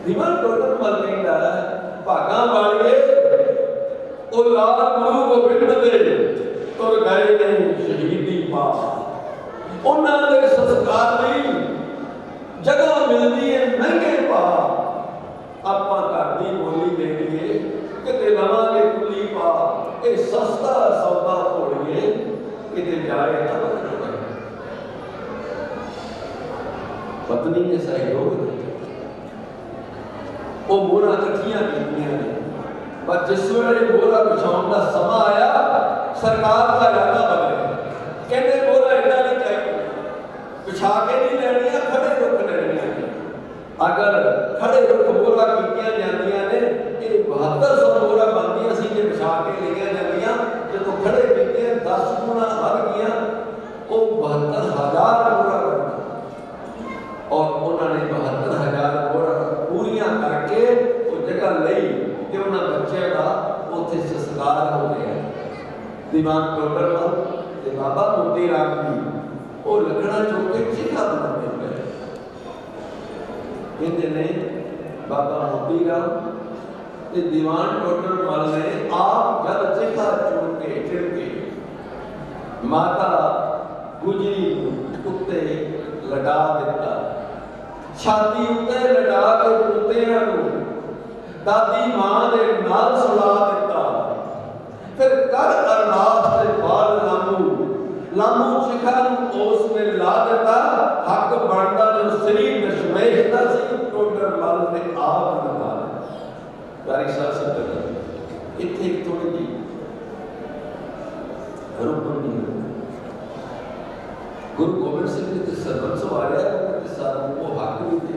दीवान टोडरमल कहंदा भागां वालिए ओ लाल गुरु गोबिंद दे तुर गए ने शहीदी पा उन्हां दे संस्कार लई जगह मिलदी है महंगे पा आपां घर दी बोली देंगे किते लवांगे कुली पा ये सस्ता सौदा घोड़िए किते जाए ना पत्नी ने सहयोग दिया वो मोहरां इकट्ठियां कीतियां ने पर जिस वेले मोहरा बिछाउण दा समा आया सरकार का इरादा बदल गया कहते मोहरा इन्ना नहीं चाहिए बिछा के नहीं लैनियां खड़े रुख लैनियां अगर खड़े रुख मोहरा कीतियां जांदियां ने ये 7200 मोहरा बनदियां सी जे बिछा के लईयां जांदियां जदों खड़े कीतियां 10 गुना बढ़ गईयां वो 72000 मोहरा बन गई और उन्होंने 72000 मोहरा पूरियां करके वो जगह लई कि उन्हां बच्चों का उत्थे संस्कार हो गया दीवान टोडरमल ते बाबा मोती राम जी वो लगना चौके चिखा बनाते गए कहते ने बाबा मोती राम ते दीवान टोडरमल ने आप जब चिखा चुन के माता गुजरी उत्ते लड़ा दिता छाती उत्ते लड़ा के पुत्तियां नूं दादी मां दे नाल सुला दिता फिर कर अरदास ते बाल लामू चिखा नूं उस ने ला दिता हक बनदा जो श्री दशमेश दा सी टोडरमल ने आप लगा प्यारी साध संगत इत्थे एक थोड़ी जी रुकनी गुरु गोबिंद सिंह जी ते सरबत सवारिया ते सानू वो हक भी दे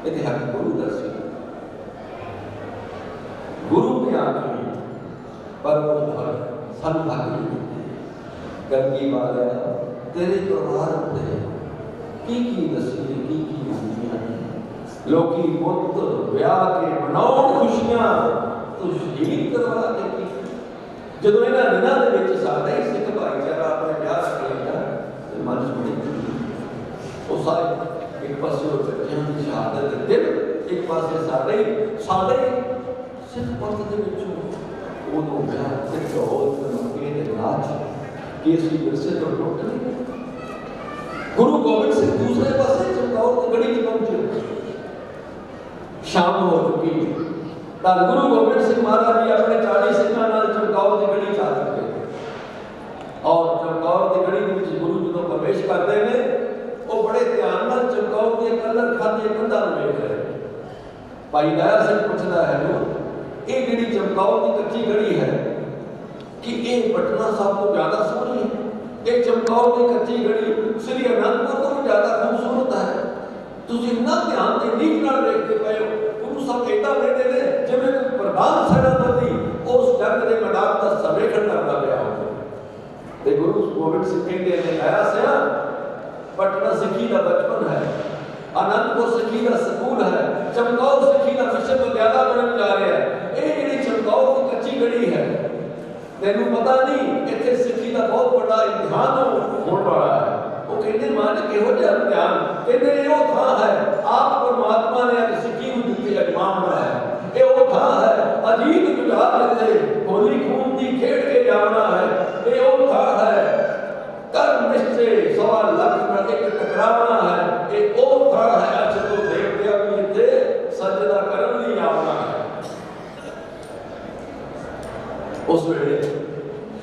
इत्थे हक गुरु दा सी गुरु ने आखी पर वो सानू हक नहीं दिते गलगी वाला तेरे परिवार उत्ते की दसी की होंदियां लोकी पुत ब्याह के मनाउण खुशियां तो शहीद करवा के की जदों इन्हां दिनां दे विच साडा ही सिख भाईचारा अपने ब्याह रख लेंदा ते मन बड़ी वो सारे एक पासे बच्चों की शहादत दे दिन एक पासे साडे सिख पंथ दे विचों उदों ब्याह ते ढोल ते मक्के ते नाच केसी विरसे तो टुट नहीं गुरु गोबिंद सिंह दूसरे पासे चमकौर की गढ़ी च पहुंचे शाम हो चुकी तां गुरु गोबिंद सिंह महाराज जी अपने 40 सिखां नाल चमकौर की गढ़ी च आ चुके और चमकौर की गढ़ी दे विच गुरु जदों प्रवेश करते हैं वो बड़े ध्यान नाल चमकौर दी कलर खादी कंधां नूं वेख रहे भाई दया सिंह पुछदा है ये जिहड़ी चमकौर की कच्ची गढ़ी है कि ये पटना साहब तो ज्यादा सोहनी है ये चमकौर की कच्ची गढ़ी श्री अनंदपुर तो भी ज्यादा खूबसूरत है तुम इन्ना ध्यान से नीक नाल देखते पे हो गुरु साहब कहता रहते हैं जिवें कोई प्रधान सेनापति उस जंग के मैदान का सर्वेखण करता गया हो। ते गुरु गोबिंद सिंह कहते ने आया सिया पटना सिक्खी का बचपन है, आनंदपुर सिक्खी का स्कूल है, चमकौर सिक्खी का विश्वविद्यालय बनने जा रहा है। ये जिहड़ी चमकौर की कच्ची गढ़ी है, तेनू पता नहीं इत्थे सिक्खी का बहुत बड़ा इम्तिहान होने वाला है। वो कहते मान किहो जिहा इम्तिहान, कहते ये वो थां है आप परमात्मा ने अज सिक्खी नूं दित्ती अजमान बनाया है। ये वो थां है अजीत गुजार दिते होली खून की खेड के जाना है। ये वो थां है कर्म निश्चय सवा लख में एक टकरावना है। ये वो थां है अज तो देवते भी इत्थे सजदा करन लई आवना है। उस वेले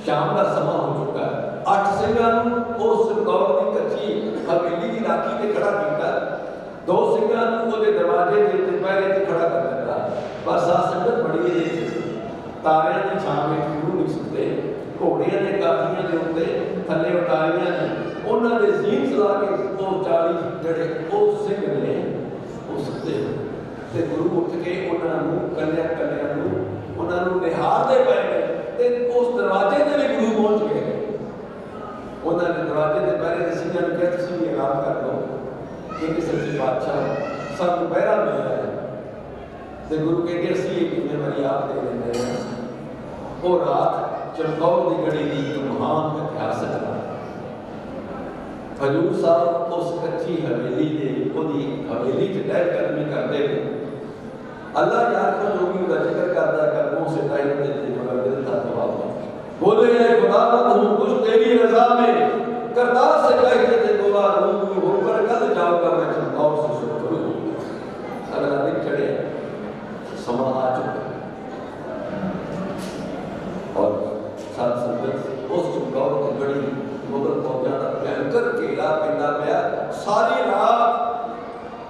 शाम का समा हो चुका है। 8 सिंघां नूं उस चमकौर की कच्ची हवेली की राखी ते खड़ा किया, 2 सिंघां नूं उहदे दरवाजे ते पहरे ते खड़ा कर दिता। पर साध संगत बड़ी है तारियां की छां में गुरु नहीं सकते, घोड़ियां ने काफियां के उत्ते थल्ले उतारियां ने उन्हां दे जीन सला के वो 40 जड़े वो सिंह ने वो सुते ते गुरु उठ के उन्हां नूं कन्या नूं उन्हां नूं निहारदे पए ने ते उस दरवाजे ते भी गुरु पहुंच गए। उन्होंने दरवाजे के पहले के सिंघां ने कहा तुसीं भी आराम कर लो, क्योंकि सच्चे बादशाह सब पहरा मिल रहा है। तो गुरु कहते असीं एक जिम्मेवारी आप दे देंगे हैं। वो रात चमकौर की गढ़ी की एक महान इतिहासक रात। हजूर साहब उस कच्ची हवेली के ओदी हवेली च टहल कदमी करते थे। अल्लाह यार को जो भी उनका जिक्र करता है कर्मों से टाइम देते मगर दिल था जवाब बोले खुदावंद हूँ कुछ तेरी रजा में करतार से कहते थे बोला रूबरू होकर कल जाऊंगा मैं चमकौर से शुरू करूँ। अगला दिन चढ़े समा आ चुका और साथ संगत उस चमकौर की बड़ी मुगल फौजा का भयंकर घेरा पैदा पाया। सारी रात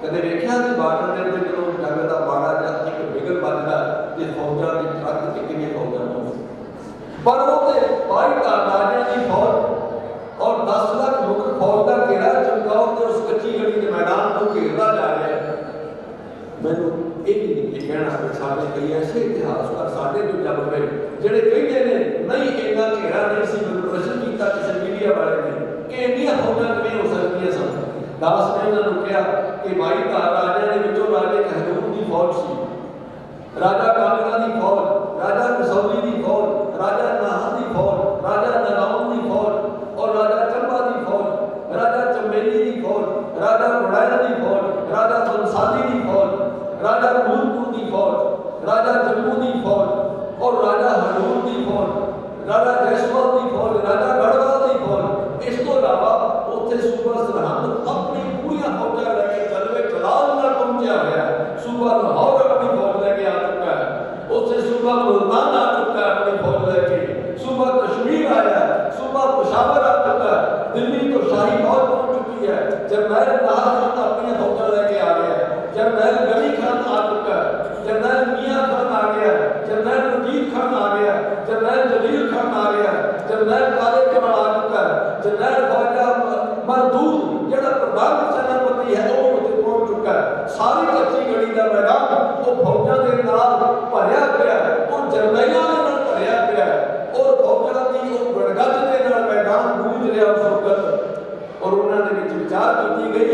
कदे वेख्या कि बार्डर के जो जंग का माड़ा जा एक बिगल बजदा ते फौजा के ट्रक ते किने फौजा पर वो बाई राजा की फौज और 10 लाख मुगल फौज का घेरा चमकौर के उस कच्ची गढ़ी के मैदान को घेरता जा रहा है। मैनू ये कहना कि साढ़े कई ऐसे इतिहासकार साढ़े तो जब गए जेडे कहते हैं नहीं इन्ना घेरा नहीं सी प्रदर्शन किया किसी मीडिया वाले ने कि इन्नियां फौजां किवें हो सकदियां सन। दास ने उन्होंने कहा कि भाई राजा ने विचों राजे कहलूर की फौज सी, राजा कांगड़ा की फौज, राजा कसौली की फौज, राजा नाहन की फौज, राजा नलौन की फौज और राजा चंबा की फौज, राजा चंबेली की फौज, राजा गुड़ैल की फौज, राजा बंसाली की फौज, राजा नूरपुर की फौज, राजा जम्मू की फौज और राजा हडूर की फौज, राजा जयसवाल की फौज, राजा गढ़वाल की फौज। इस तो अलावा उत्थे सूबा सरहंद अपनी पूरी फौजा लेके जलवे जलाल नाल पहुंचा हुआ है। सूबा लाहौर अपनी फौज लेके आ चुका है, उससे सूबा मुल्तान आ चुका है अपनी फौज लेके, सूबा कश्मीर आया, सूबा पेशावर आ चुका है, दिल्ली तो शाही फौज पहुंच चुकी है। जरनैल नाहर खान अपनी फौजा लेके आ गया है, जरनैल गनी खान आ चुका है, जरनैल मियां खान आ गया है, जरनैल मुजीब खान आ गया है, जरनैल जलील खान आ गया है, जरनैल काले खान आ चुका है, जरनैल ख्वाजा मरदूद जेड़ा प्रधान सेनापति है वो उत्थे पहुंच चुका है। सारी कच्ची गढ़ी का मैदान वो फौजा के नाल भरिया पिया है, वो जरनैलों के नाल भरिया पिया है और फौजा की वो गड़गड़ के नाल मैदान गूंज रहा उस वक्त। और उन्होंने विच विचार की गई,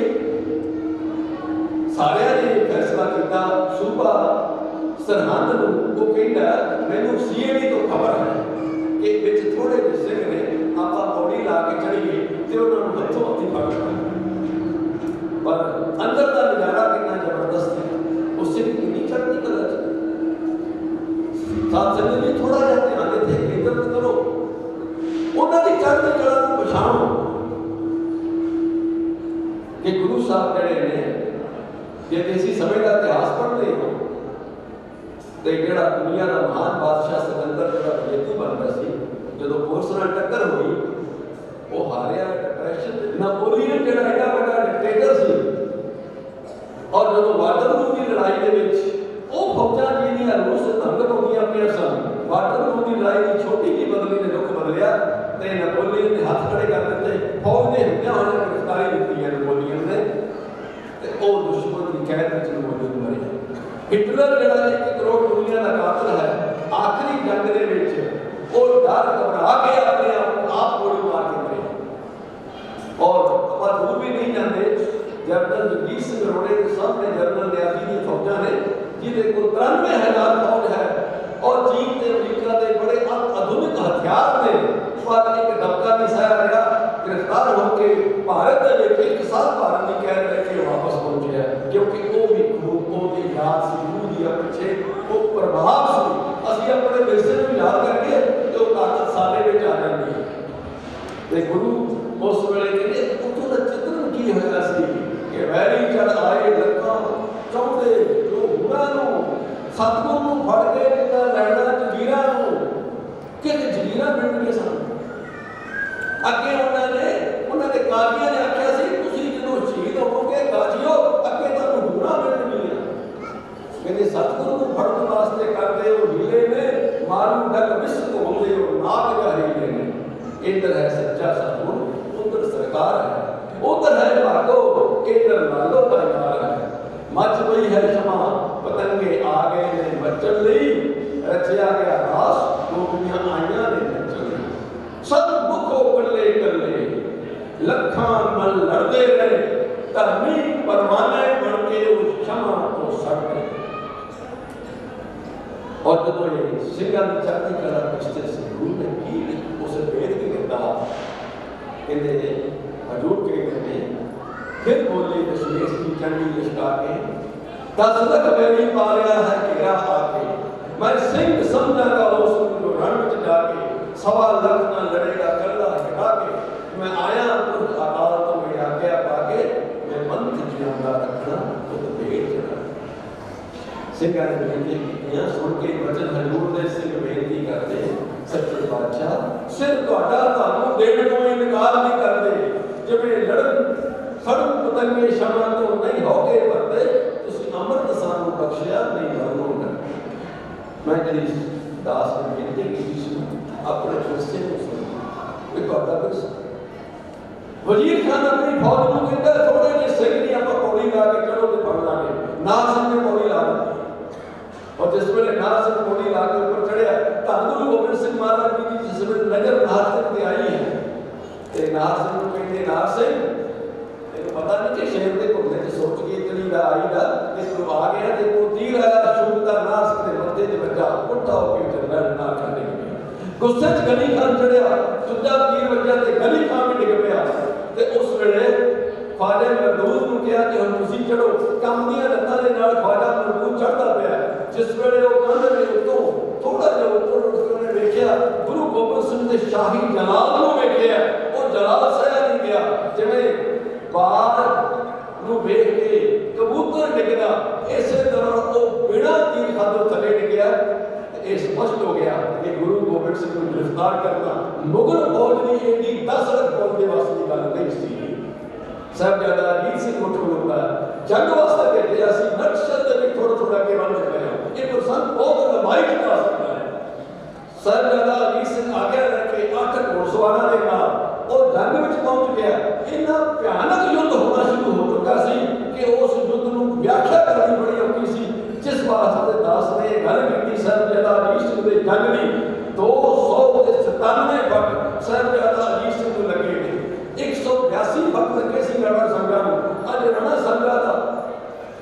सारे ने फैसला किया सूबा सरहंद नूं वो कहता मैनू सीएडी तो खबर है कि विच थोड़े जिहे सिंह ने आपां पौड़ी ला के चढ़ीए ते उन्हां नूं हथों हथी फड़ लवांगे। पर अंदर का नजारा कितना जबरदस्त है, उससे कितनी चढ़ती कला साथ संगत जी थोड़ा जिहा ध्यान देते इज्जत करो उन्हां दी चढ़ती कला नूं पछाणो कि गुरु साहब जड़े ने जे किसी समय का इतिहास पढ़ते हो तो जेड़ा दुनिया का महान बादशाह सिकंदर जेड़ा विजेता बन रहा सी जो फोर्स नाल टक्कर हुई वो हारिया डिप्रेशन नेपोलियन जेड़ा एडा बड़ा डिक्टेटर सी और जो वाटरलू की लड़ाई दे विच वो फौजां जिहड़ियां रूस भंग होंदियां पियां सन, वाटरलू की लड़ाई की छोटी जी बदली ने रुख बदलिया ते नेपोलियन ने हाथ खड़े कर दिते। फौज ने हुंदियां होइयां गिरफ्तारी दी है नेपोलियन ने ते ओ दुश्मन की कैद विच नेपोलियन मरे। हिटलर जेड़ा 1 करोड़ दुनिया का कातिल है आखिरी जंग दे विच चीन ते अमेरिका के बड़े आधुनिक हथियार ने, पर एक दबका नहीं सहा रहा। गिरफ्तार होकर भारत के विच 1 साल भारत की कैद रह के वापस पहुंचे है, क्योंकि वो भी गुरु की याद से गुरु दिया पिछे वो प्रभाव से असं अपने विरसे को याद करके तो ताकत सारे में आ जाती है। ते गुरु उस वेले कहते उतों का चित्रण की होया सी कि वैरी चढ़ आए लखा चाहते जो गुरां नूं सतगुरु नूं फड़ के जिन्ना लैना जगीरां नूं कि जगीरां मिलणगीआं सन। अगे उन्होंने काजियां ने आख्या सी तुसीं जदों शहीद होवोगे गाजियो अगे तुहानूं गुरां मिलणगीआं। कहते सतगुरु नूं फड़न वास्ते करदे हो हीले ने मारू डक विश्व होंदे हो नाग जहीले ने। इधर है सच्चा सतगुरु, उधर सरकार है, उधर है भागो, इधर लालो तैयार है। मच पई है क्षमा पतंगे आ गए ने बचन लई, रचिया गया दास गोपियां आईयां ने नचन लई। सब मुखो कल्ले कल्ले लखां मल लड़दे रहे, धर्मी परवाने बन के उस क्षमा को सड़ गए। और जब ये सिंगा की चढ़ती कला पिछते से गुरु ने की उसे भेद के कहता कहते हजूर के कहते फिर बोले दशमेश की चंडी लिशका के 10 लख बैरी पालिया है घेरा आके, मैं सिंह समझागा उसको जो रण में जाके 1.25 लाख ना लड़ेगा कल्ला हिरा के। मैं आया तो अकाल तो मेरी आज्ञा पाके मैं मंत्र जिंदा रखना तो भेद चढ़ा। सिंह ने बेनती की सुन के वचन हजूर ने सिंह बेनती करते सच्चे बादशाह सिर ਤੁਹਾਡਾ ਤੁਹਾਨੂੰ ਦੇਣ ਤੋਂ ਇਨਕਾਰ नहीं करते। जिवें लड़न सड़न पतंगे क्षमा तो नहीं होगे भरते, तुसीं अमृत सानू बख्शिया नहीं मरनोगे। मैं कदी दास ने बेनती की अपने विरसे को सुनो, ਤੁਹਾਡਾ विरसा। वजीर खान अपनी फौज को कहता थोड़े जे सिंह नहीं आप पौड़ी ला के चढ़ो तो फड़ लांगे। नार सिंह ने पौड़ी ला दी और जिस वेले नार सिंह पौड़ी ला के ऊपर चढ़िया धन गुरु गोबिंद सिंह महाराज जी की जिस वेले नजर नार सिंह ते आई है ते नार सिंह को कहते नार सिंह तेन पता नहीं कि शेर के घुटने च सोच के इतनी दा आई दा कि तू आ गया ते को तीर आया शूबदा नार सिंह के मत्थे ते बजा उठा होके चलना ना करने लगे। गुस्से च गली खान चढ़िया सुजा तीर बजा ते गली खान भी डिग पिया ते उस वेले ख्वाजा महमूद ਨੂੰ ਕਿਹਾ ਕਿ ਹੁਣ ਤੁਸੀਂ ਚੜੋ। ਕੰਮ ਦੀਆਂ ਲੱਤਾਂ ਦੇ ਨਾਲ ख्वाजा महमूद ਚੜਦਾ ਪਿਆ। ਜਿਸ ਵੇਲੇ ਉਹ ਕੰਧ ਦੇ ਉੱਤੋਂ ਥੋੜਾ ਜਿਹਾ ਉੱਪਰ ਉੱਠ ਕੇ ਉਹਨੇ ਵੇਖਿਆ ਗੁਰੂ ਗੋਬਿੰਦ ਸਿੰਘ ਦੇ ਸ਼ਾਹੀ ਜਲਾਲ ਨੂੰ ਵੇਖਿਆ। ਉਹ ਜਲਾਲ ਸਹਿ ਨਹੀਂ ਗਿਆ, ਜਿਵੇਂ ਬਾਗ ਨੂੰ ਵੇਖ ਕੇ ਕਬੂਤਰ ਡਿੱਗਦਾ ਇਸੇ ਤਰ੍ਹਾਂ ਉਹ ਬਿਨਾਂ ਤੀਰ ਖਾਧੇ ਥੱਲੇ ਡਿੱਗਿਆ। ਇਹ ਸਪਸ਼ਟ ਹੋ ਗਿਆ ਕਿ ਗੁਰੂ ਗੋਬਿੰਦ ਸਿੰਘ ਨੂੰ ਗ੍ਰਿਫਤਾਰ ਕਰਨਾ ਮੁਗਲ ਫੌਜ ਦੀ ਏਡੀ 10 ਲੱਖ ਫੌਜ ਦੇ ਵਾਸਤੇ ਦੀ ਗੱਲ ਨਹੀਂ ਸੀ। साहबजादा अजीत सिंह उठ खलोता जंग वास्ते भेजा सी नक्शल दे विच थोड़ा थोड़ा के बन गया। ये प्रसंग बहुत लंबाई चुका सकता है। साहबजादा अजीत सिंह आगे रह के 8 घोड़सवारां दे नाल और जंग विच पहुंच गया। इतना भयानक युद्ध होना शुरू हो चुका सी कि उस युद्ध नूं व्याख्या करनी बड़ी औखी सी। जिस वास्ते दास ने गल कीती साहबजादा अजीत सिंह दे जंग दी 297 फट साहबजादा अजीत सिंह नूं लगे ने। 182 फट लगे सी राणा संघा नूं। अज राणा संघा दा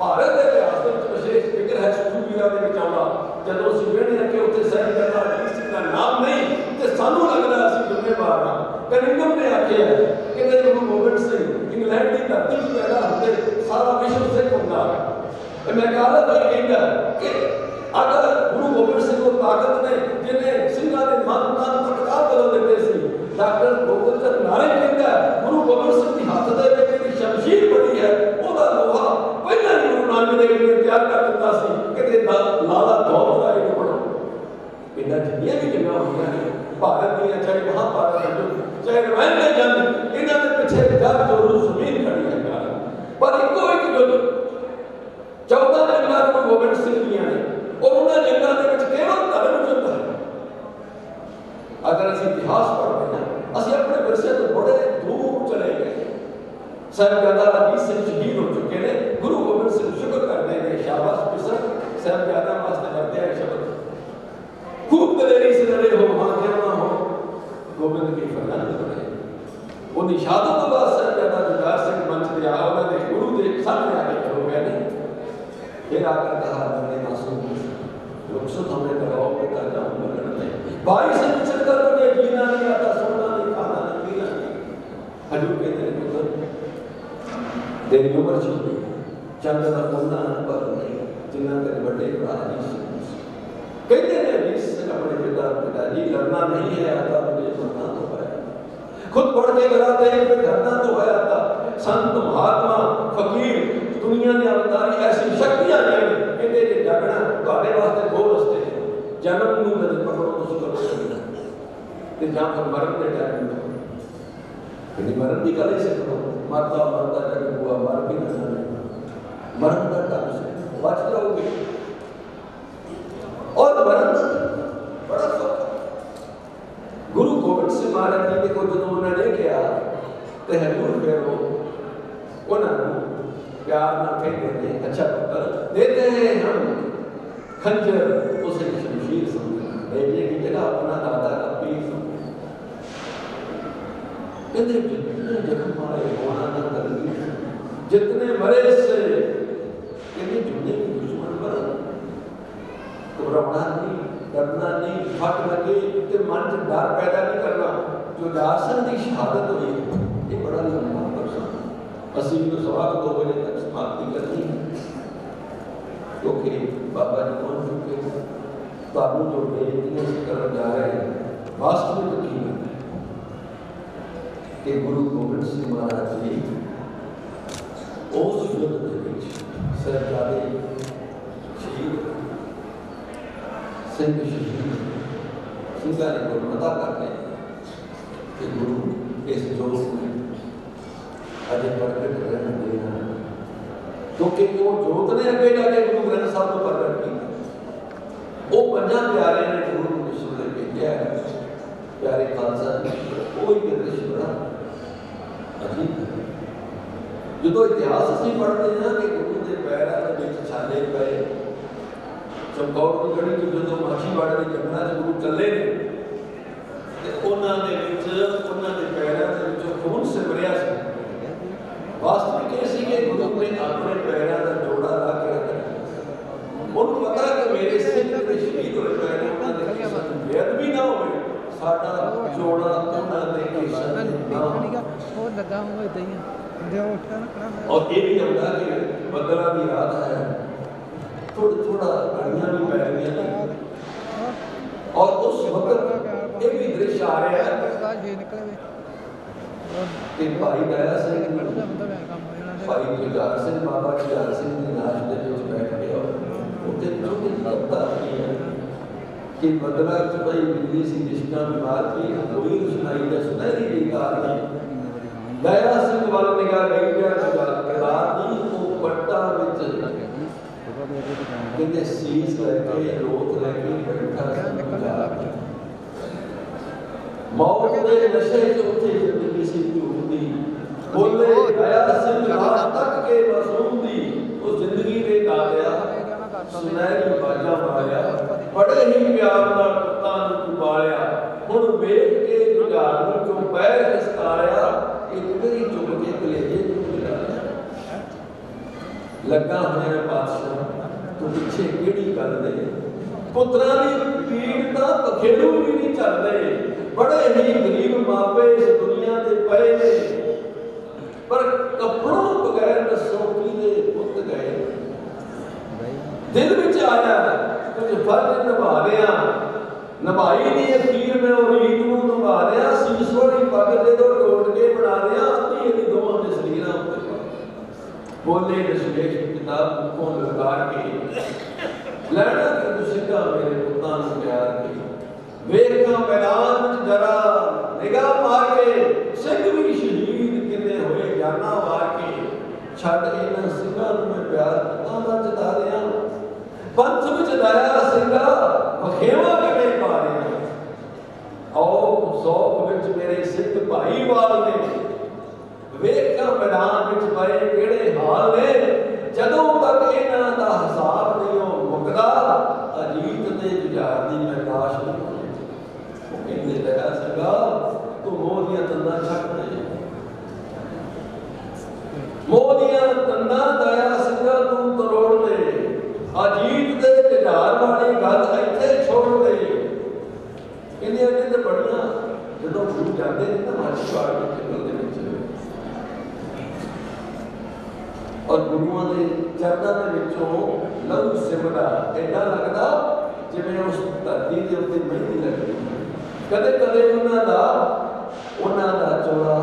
भारत के इतिहास में विशेष जिक्र है। सूरवीरां दे विच आउंदा जदों असीं वेखदे कि उत्थे साहबजादा अजीत सिंह दा नाम नहीं ते सानू लगदा असीं जिम्मेवार हां। कनिंगम ने आख्या कि गुरु गोबिंद सिंह इंग्लैंड की धरती से पैदा होते सारा विश्व सिख हुंदा। मैं कहता कहता कि अगर गुरु गोबिंद सिंह को ताकत ने जिन्हें सिंघां दे मन तन तत्काल बदल दिते सी। डॉक्टर गोबिंद चंद नारे कहता गुरु गोबिंद सिंह की हाथ दे विच इहदी शमशीर पड़ी है, ओहदा लोहा पहले ही गुरु नानक देव ने तैयार कर दिता सी कि लाला दौलत राय नूं पढ़ो। इन्हां जिन्नियां भी जंगां होईयां ने भारत दीयां, चाहे महाभारत दा युद्ध, चाहे रामायण दा जंग, इन्हां दे पिछे जग जोरू जमीन खड़ी है। पर इक्को एक युद्ध 14 जंगां गुरु गोबिंद सिंह दीयां ने और उन्हां जंगां दे विच केवल धर्म युद्ध है। अगर असीं इतिहास पढ़ते हैं असीं अपने विरसे तो बड़े दूर चले गए। साहबजादा अजीत सिंह शहीद हो चुके हैं। गुरु गोबिंद सिंह शुक्र करते हैं, शाबाश पिसर साहबजादा वास्ते करते हैं शब्द खूब दलेरी से लड़े हो हाँ क्यों ना हो गोबिंद की फरमान बने। उनकी शहादत तो बाद साहबजादा जुझार सिंह मंच पे आया, उन्होंने गुरु के सामने आके खड़ो गए नहीं। फिर आकर कहा बंदे मासूम लोग सो हमें कराओ पिता जाओ 22 से पिछड़ कर मुझे जीना नहीं आता, सोना नहीं, खाना नहीं, पीना नहीं। हजूर कहते हैं पुत्र तेरी उम्र छोटी, चंद का कोना पर नहीं, जिन्ना तेरे बड़े भरा जी कहते हैं अपने पिताजी लड़ना नहीं है आता, मुझे मरना तो है। खुद बढ़ के लड़ाते हैं फिर धरना तो है आता। संत महात्मा फकीर दुनिया ने अवतारी ऐसी शक्तियां कहते हैं जगना तुम्हारे वास्ते दो रस्ते हैं, जन्म नूं कदे पकड़ो तुसीं करो सकना ते जां फिर मरण दे टाइम कहीं मरण की गल से करो, मरता मरता जग हुआ मर भी न जाने, मरण का डर से बच जाओगे। और मरण बड़ा सौखा। गुरु गोबिंद सिंह महाराज जी को जो उन्होंने किया तो हजूर फिर वो उन्होंने प्यार ना कहते हैं अच्छा पुत्र देते हैं हम खंजर, उसे शमशीर समझ भेजने की जगह अपना दादा का पीर समझ। कहते जितने जख्म आए होना ना कर, जितने मरे से कहते जुड़ने की दुश्मन पर घबराना नहीं, डरना नहीं, फट लगे तो मन च डर पैदा नहीं करना। जो जासन की शहादत हुई ये बड़ा लंबा प्रसंग, असी तो 2 बजे तक समाप्ति करनी क्योंकि बाबा जी पहुंच चुके हैं। तो जो बेनतियां कर जा रहे हैं वास्तविक कीमत कि गुरु गोबिंद सिंह महाराज जी उस युद्ध के साहबजादे शहीद सिंह शहीद सिंघा ने को पता करते हैं कि गुरु इस जोश में अजय प्रकट रहने देना, क्योंकि वो जोत ने अगे जाके गुरु ग्रंथ साहब को प्रकट की। वो 5 प्यारे ने गुरु को विश्व के भेजा है, प्यारे खालसा कोई भी दृश्य बड़ा अजीब है। जो इतिहास ਅਸੀਂ पढ़ते हैं कि गुरु के पैरों के बीच छाले पे चमकौर की गढ़ी जो जो माछीवाड़े के जंगलों से गुरु चले ने ते उन्होंने पैरों के खून से भरिया से वास्तविक ऐसी कि गुरु ने अपने पैरों का जोड़ा ला के रखा। उनको पता कि मेरे सिख के शहीद होए पैर उन्होंने बेद भी ना होवे, साडा जोड़ा उन्होंने किशन ना वो लगा हुआ इदां ही जो उठा ना खड़ा। और ये भी होता कि बदला की रात है, थोड़ा घड़ियां भी पै गई और उस वक्त एक भी दृश्य आ रहा है कि भाई दया सिंह भाई जुझार सिंह बाबा जुझार सिंह की लाश के बीच बैठ के और उनके छोटी कविता है कि बदला च भाई बिल्ली सी जिसका बीमार की कोई सुनाई दे सुनहरी बेकार की दया सिंह वाल निगाह गई क्या जुझार दी वो पट्टा विच कहते सीस करके रोक लेके बैठा जुझार मौत के नशे च उठे जिंदगी सी झूठी बोले दया सिंह रात तक के मासूम दी उस जिंदगी दे दादिया सुनहरी बाजा मारिया बड़े ही प्यार नाल पुत्तां नूं पालिया हुण वेख के जुझार नूं चों पैर खिसकारिया एक गरी चुभ के कलेजे नूं मिलाया लगा होया बादशाह तू पिछे किहड़ी गल दे पुत्रां दी पीड़ तां पखेड़ू भी नहीं चलदे बड़े ही गरीब मापे इस दुनिया दे पए ने पर कपड़ों बगैर दसो किहदे पुत गए दिल विच आया कुछ फर्ज निभा रहा निभाई नहीं अखीर में और रीत नूं निभा रहा सीस वाली पग दे दो टोट के बना रहा अद्धी इहदी दोवां दे शरीरां उत्ते बोले दशमेश किताब को ललकार के लैणा कि तुसीं मेरे पुत्तां नूं प्यार की वेखा मैदान में जरा निगाह मार के सिख भी शहीद किन्ने होए जाना वार के छड़ इन्हां सिंघां नूं मैं प्यार पुत्तां दा जता दियां पंथ विच दया सिंघा वखेवा किवें पा रिहा आओ सौख विच मेरे सिख भाईवाल ने वेखा मैदान विच पए किहड़े हाल ने जदों तक इन्हां दा हिसाब नहीं मुकदा अजीत दे जुझार दी मैं लाश नहीं कहते दया सिंघा तू मोह दियां तंदां छक दे मोह दियां तंदां दया सिंघा तू तरोड़ दे अजीत दे जुझार वाली गल इत्थे छोड़ दे ਜਦੋਂ ਗੁਰੂ ਜਾਂਦੇ ਨੇ ਤਾਂ ਮਾਛੀਵਾੜ ਦੇ ਜੰਗਲ ਦੇ ਵਿੱਚ ਔਰ ਗੁਰੂਆਂ ਦੇ ਚਰਨਾਂ ਦੇ ਵਿੱਚੋਂ ਲਹੂ ਸਿਮਰਦਾ ਏਦਾਂ ਲੱਗਦਾ ਜਿਵੇਂ ਉਸ ਧਰਤੀ ਦੇ ਉੱਤੇ ਮਹਿੰਦੀ ਲੱਗਦੀ। ਕਦੇ ਕਦੇ ਉਹਨਾਂ ਦਾ ਚੋਲਾ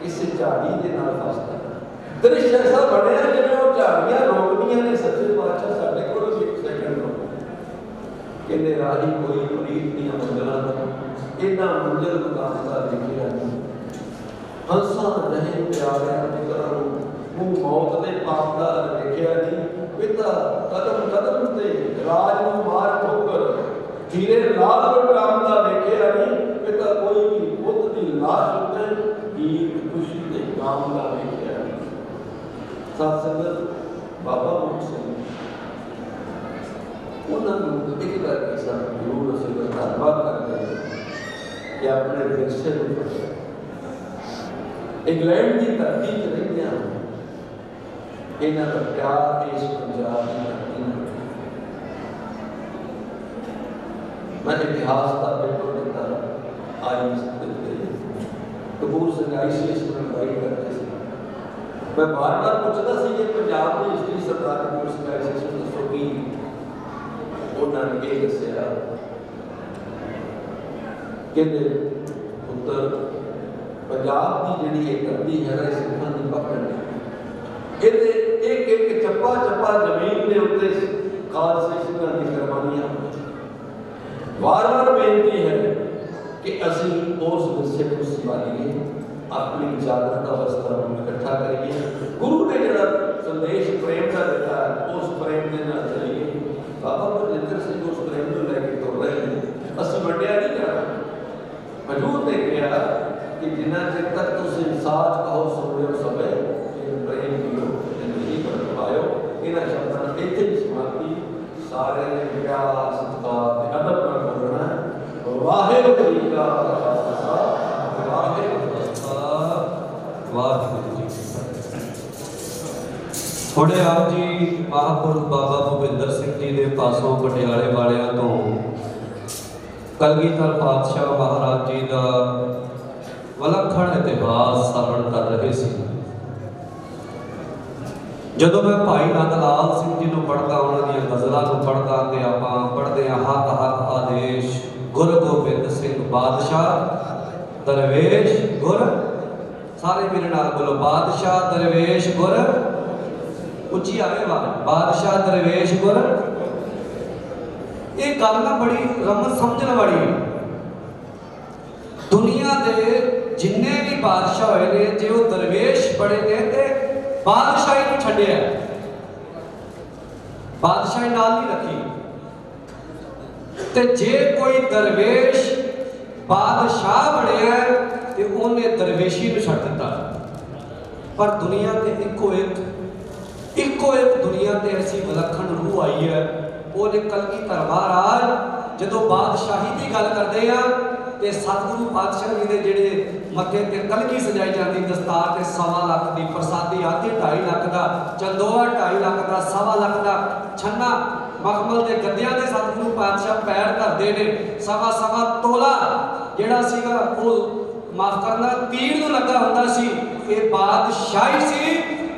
ਕਿਸੇ ਝਾੜੀ ਦੇ ਨਾਲ ਫਸਦਾ। ਦ੍ਰਿਸ਼ ਐਸਾ ਬਣਿਆ ਜਿਵੇਂ ਉਹ ਝਾੜੀਆਂ ਰੋਕਦੀਆਂ ਨੇ ਸੱਚੇ ਪਾਤਸ਼ਾਹ ਸਾਡੇ ਕੋਲ ਵੀ ਇੱਕ ਸੈਕਿੰਡ ਰੁਕੋ। ਕਹਿੰਦੇ ਰਾਹੀ ਕੋਈ ਪ੍ਰੀਤ ਦੀਆਂ ਮੰਜ਼ਲਾਂ ਦਾ ਇਹਨਾਂ ਮੰਜ਼ਿਲ ਮੁਕਾਮ ਦਾ ਦੇਖਿਆ ਨਹੀਂ। ਹੰਸਾਂ ਰਹੇ ਪਿਆਰਿਆਂ ਦੇ ਘਰੋਂ ਮੂੰਹ ਮੌਤ ਦੇ ਪਾਪ ਦਾ ਦੇਖਿਆ ਨਹੀਂ। ਪਿਤਾ ਕਦਮ ਕਦਮ ਤੇ ਰਾਜ ਨੂੰ ਮਾਰ ਠੋਕਰ ਹੀਰੇ ਲਾਲ ਲੁਟਾਉਣ ਦਾ ਦੇਖਿਆ ਨਹੀਂ। ਪਿਤਾ ਕੋਈ ਵੀ ਪੁੱਤ ਦੀ ਲਾਸ਼ ਉੱਤੇ ਗੀਤ ਖੁਸ਼ੀ ਦੇ ਗਾਉਣ ਦਾ ਦੇਖਿਆ ਨਹੀਂ। ਸਾਧ ਸੰਗਤ ਬਾਬਾ ਬੁੱਢਾ ਸਿੰਘ ਉਹਨਾਂ ਨੂੰ ਇੱਕ ਵਾਰ ਕਿਸਾ ਜ਼ਰੂਰ ਅਸੀਂ ਧੰਨਵਾਦ ਕਰਦੇ ਹਾਂ ਕਿ ਆਪਣੇ ਵਿਰਸੇ ਨੂੰ ਪਛਾਣਿਆ। ਇੰਗਲੈਂਡ ਦੀ ਧਰਤੀ ਤੇ ਰਹਿੰਦੇ ਹਾਂ ਇਹਨਾਂ ਦਾ ਪਿਆਰ ਇਸ ਪੰਜਾਬ ਦੀ ਧਰਤੀ ਨਾਲ। ਮੈਂ ਇਤਿਹਾਸ ਦਾ ਪੇਪਰ ਦਿੱਤਾ ਆਈਐਸ ਦੇ ਕਪੂਰ ਸਿੰਘ ICS ਨੂੰ ਇਨਵਾਈਟ ਕਰਦੇ ਸੀ। ਮੈਂ ਬਾਰ-ਬਾਰ ਪੁੱਛਦਾ ਸੀ ਕਿ ਪੰਜਾਬ ਦੀ ਹਿਸਟਰੀ ਸਰਦਾਰ ਕਪੂਰ ਸਿੰਘ ICS ਨੂੰ ਦੱਸੋ ਕੀ ਉਹਨਾਂ ਨੇ ਇਹ ਦੱਸਿਆ। ਕਹਿੰਦੇ ਉੱਤਰ ਪੰਜਾਬ ਦੀ ਜਿਹੜੀ ਇਹ ਧਰਤੀ ਹੈ ਨਾ ਸਿੱਖਾਂ ਦੀ ਪਕੜ ਹੈ। ਇਹਦੇ ਇੱਕ ਇੱਕ ਚੱਪਾ ਚੱਪਾ ਜ਼ਮੀਨ ਦੇ ਉੱਤੇ ਖਾਲਸੇ ਸਿੰਘਾਂ ਦੀ ਕੁਰਬਾਨੀਆਂ। ਵਾਰ-ਵਾਰ ਬੇਨਤੀ ਹੈ ਕਿ ਅਸੀਂ ਉਸ ਵਿਰਸੇ ਨੂੰ ਸੰਭਾਲੀਏ, ਆਪਣੀ ਜਾਗਰਤ ਅਵਸਥਾ ਨੂੰ ਇਕੱਠਾ ਕਰੀਏ। ਗੁਰੂ ਨੇ ਜਿਹੜਾ ਸੰਦੇਸ਼ ਪ੍ਰੇਮ ਦਾ ਦਿੱਤਾ ਉਸ ਪ੍ਰੇਮ ਦੇ ਨਾਲ ਚੱਲੀਏ। ਬਾਬਾ ਬਲਜਿੰਦਰ ਸਿੰਘ ਉਸ ਪ੍ਰੇਮ ਨੂੰ ਲੈ ਕੇ ਤੁਰ ਰਹੇ ਨੇ। ਅਸੀਂ ਵੰਡਿਆ ਨਹੀਂ ਜਾਣਾ। ਹਜ਼ੂਰ ਨੇ ਕਿਹਾ ਕਿ ਜਿੰਨਾ ਚਿਰ ਤੱਕ ਤੁਸੀਂ ਸਾਚ ਕਹੋ ਸੁਣਿਓ ਸਭੇ ਪ੍ਰੇਮ ਦਿਓ ਨਹੀਂ ਕਰ ਪਾਇਓ। ਇਹਨਾਂ ਸ਼ਬਦਾਂ ਨੂੰ ਇੱਥੇ ਹੀ ਸਮਾਪਤੀ। ਸਾਰੇ ਨੇ ਪਿਆਰ ਸਤਿਕਾਰ ਤੇ ਅਦਬ ਨਾਲ ਬੋਲਣਾ ਹੈ। ਵਾਹਿਗੁਰੂ ਜੀ ਕਾ ਖਾਲਸਾ ਵਾਹਿਗੁਰੂ ਜੀ ਕੀ ਫਤਿਹ। ਵਾਹਿਗੁਰੂ ਜੀ ਕੀ ਫਤਿਹ। ਥੋੜੇ ਆਪ ਜੀ ਮਹਾਂਪੁਰਖ ਬਾਬਾ ਭੁਪਿੰਦਰ ਸਿੰਘ ਜੀ ਦੇ ਪਾਸੋਂ ਪਟਿਆਲੇ ਵਾਲਿਆਂ ਤੋਂ ਕਲਗੀਧਰ ਪਾਤਸ਼ਾਹ ਮਹਾਰਾਜ ਜੀ ਦਾ ਵਿਲੱਖਣ ਇਤਿਹਾਸ ਸਰਵਣ ਕਰ ਰਹੇ ਸੀ। ਜਦੋਂ ਮੈਂ ਭਾਈ ਨੰਦ ਲਾਲ ਸਿੰਘ ਜੀ ਨੂੰ ਪੜ੍ਹਦਾ, ਉਹਨਾਂ ਦੀਆਂ ਗਜ਼ਲਾਂ ਨੂੰ ਪੜ੍ਹਦਾ ਤੇ ਆਪਾਂ ਪੜ੍ਹਦੇ ਹਾਂ ਹੱਕ ਹੱਕ ਆਦੇਸ਼ ਗੁਰ ਗੋਬਿੰਦ ਸਿੰਘ ਬਾਦਸ਼ਾਹ ਦਰਵੇਸ਼ ਗੁਰ। ਸਾਰੇ ਮੇਰੇ ਨਾਲ ਬੋਲੋ ਬਾਦਸ਼ਾਹ ਦਰਵੇਸ਼ ਗੁਰ। ਉੱਚੀ ਆਵੇ ਬਾਦਸ਼ਾਹ ਦਰਵੇਸ਼ ਗੁਰ। ਇਹ ਗੱਲ ਨਾ ਬੜੀ ਰਮਨ ਸਮਝਣ ਵਾਲੀ ਹੈ। ਦੁਨੀਆ ਦੇ ਜਿੰਨੇ ਵੀ ਬਾਦਸ਼ਾਹ ਹੋਏ ਨੇ ਜੇ ਉਹ ਦਰਵੇਸ਼ ਬੜੇ ਨੇ ਤੇ ਬਾਦਸ਼ਾਹੀ ਨੂੰ ਛੱਡਿਆ, ਬਾਦਸ਼ਾਹੀ ਨਾਲ ਨਹੀਂ ਰੱਖੀ। ਤੇ ਜੇ ਕੋਈ ਦਰਵੇਸ਼ ਬਾਦਸ਼ਾਹ ਬਣਿਆ ਤੇ ਉਹਨੇ ਦਰਵੇਸ਼ੀ ਨੂੰ ਛੱਡ ਦਿੱਤਾ। ਪਰ ਦੁਨੀਆ ਤੇ ਇੱਕੋ ਇੱਕ ਦੁਨੀਆ ਤੇ ਐਸੀ ਵਿਲੱਖਣ ਰੂਹ ਆਈ ਹੈ। ਉਹਨੇ ਕਲਗੀਧਰ ਮਹਾਰਾਜ ਜਦੋਂ ਬਾਦਸ਼ਾਹੀ ਦੀ ਗੱਲ ਕਰਦੇ ਆ ਤੇ ਸਤਿਗੁਰੂ ਪਾਤਸ਼ਾਹ ਜੀ ਦੇ ਜਿਹੜੇ ਮੱਥੇ ਤੇ ਕਲਗੀ ਸਜਾਈ ਜਾਂਦੀ ਦਸਤਾਰ ਤੇ 1.25 ਲੱਖ ਦੀ, ਪ੍ਰਸਾਦੀ ਆਤੀ 2.5 ਲੱਖ ਦਾ, ਚੰਦੋਆ 2.5 ਲੱਖ ਦਾ, 1.25 ਲੱਖ ਦਾ, ਛੰਨਾ ਮਖਮਲ ਦੇ ਗੱਦਿਆਂ ਦੇ ਸਤਿਗੁਰੂ ਪਾਤਸ਼ਾਹ ਪੈਰ ਧਰਦੇ ਨੇ। 1.25 ਤੋਲਾ ਜਿਹੜਾ ਸੀਗਾ ਉਹ ਮਾਫ ਕਰਨਾ ਤੀਰ ਨੂੰ ਲੱਗਾ ਹੁੰਦਾ ਸੀ। ਇਹ ਬਾਦਸ਼ਾਹੀ ਸੀ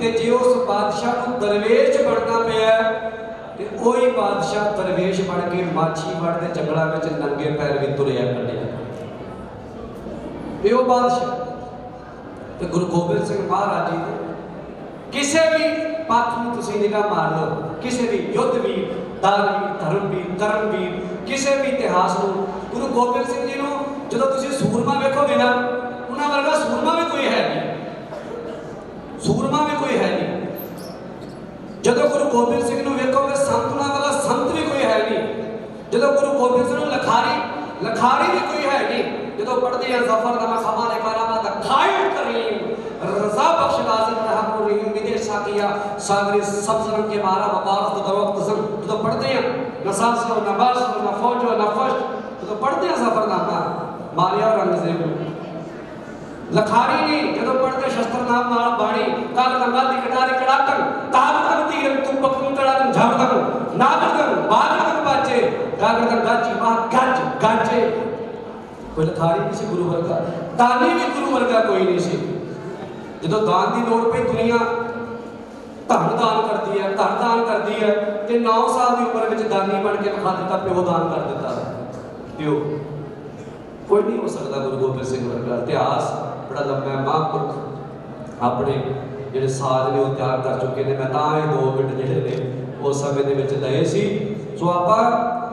ਤੇ ਜੇ ਉਸ ਬਾਦਸ਼ਾਹ ਨੂੰ ਦਰਵੇਸ਼ ਬਣਨਾ ਪਿਆ ਤੇ ਉਹੀ ਬਾਦਸ਼ਾਹ ਦਰਵੇਸ਼ ਬਣ ਕੇ ਮਾਛੀਵਾੜ ਦੇ ਜੰਗਲਾਂ ਵਿੱਚ ਨੰਗੇ ਪੈਰ ਵੀ ਤੁਰਿਆ ਕੱਢਿਆ। ਇਹ ਉਹ ਬਾਦਸ਼ਾਹ ਤੇ ਗੁਰੂ ਗੋਬਿੰਦ ਸਿੰਘ ਮਹਾਰਾਜ ਜੀ ਦੇ ਕਿਸੇ ਵੀ ਪੱਖ ਨੂੰ ਤੁਸੀਂ ਨਿਗਾਹ ਮਾਰ ਲਓ, ਕਿਸੇ ਵੀ ਯੁੱਧ ਵੀਰ, ਦਾਨਵੀਰ, ਧਰਮਵੀਰ, ਕਰਮਵੀਰ, ਕਿਸੇ ਵੀ ਇਤਿਹਾਸ ਨੂੰ ਗੁਰੂ ਗੋਬਿੰਦ ਸਿੰਘ ਜੀ ਨੂੰ ਜਦੋਂ ਤੁਸੀਂ ਸੂਰਮਾ ਵੇਖੋਗੇ ਨਾ, ਉਹਨਾਂ ਵਰਗਾ ਸੂਰਮਾ ਵੀ ਕੋਈ ਹੈ ਨਹੀਂ। ਸੂਰਮਾ ਵੀ ਕੋਈ ਹੈ ਨਹੀਂ। ਜਦੋਂ ਗੁਰੂ ਗੋਬਿੰਦ ਸਿੰਘ ਨੂੰ ਵੇਖੋਗੇ ਸੰਤਨਾ ਵਾਲਾ ਸੰਤ ਵੀ ਕੋਈ ਹੈ ਨਹੀਂ। ਜਦੋਂ ਗੁਰੂ ਗੋਬਿੰਦ ਸਿੰਘ ਨੂੰ ਲਖਾਰੀ ਵੀ ਕੋਈ ਹੈ ਨਹੀਂ। ਜਦੋਂ ਪੜ੍ਹਦੇ ਆ ਜ਼ਫਰਨਾਮਾ ਖਮਾਨੇ ਕਰਾਮਾ ਦਾ ਖਾਇਰ ਕਰੀਮ रजा बख्श नाज़िम रहमतुल रहीम विदेशा किया सागरे सब्ज़रंग के मारा वक़ारत दरवक्त ज़म। तो पढ़ते हैं नसास हो न बास हो न फौज हो न फश। तो पढ़ते हैं ज़फरनामा मारिया और रंगज़ेब लखारी नहीं। जो पढ़ते शस्त्र नाम मार बाणी काल गंगा दी कटारी कड़ाकन ताब तक तीर तुम बकम कड़ाकन झाड़कन नागरकन बागरकन बाजे गागरकन गाची मां गज गाजे कोई लथारी नहीं सी गुरु वर्गा, दानी भी गुरु वर्गा कोई नहीं सी। जो दान की लोड़ पई दुनिया धन दान करती है, धन दान करती है, तो 9 साल की उम्र में दानी बन के विखा दिता, प्यो दान कर दिता। प्यो कोई नहीं हो सकता गुरु गोबिंद सिंह वर्गा। इतिहास बड़ा लंबा है, महापुरख अपने ਜਿਹੜੇ ਸਾਜ ਨੇ ਉਹ ਤਿਆਰ ਕਰ ਚੁੱਕੇ ਨੇ। ਮੈਂ ਤਾਂ ਇਹ 2 ਮਿੰਟ ਜਿਹੜੇ ਨੇ ਉਸ ਸਮੇਂ ਦੇ ਵਿੱਚ ਲਏ ਸੀ। ਸੋ ਆਪਾਂ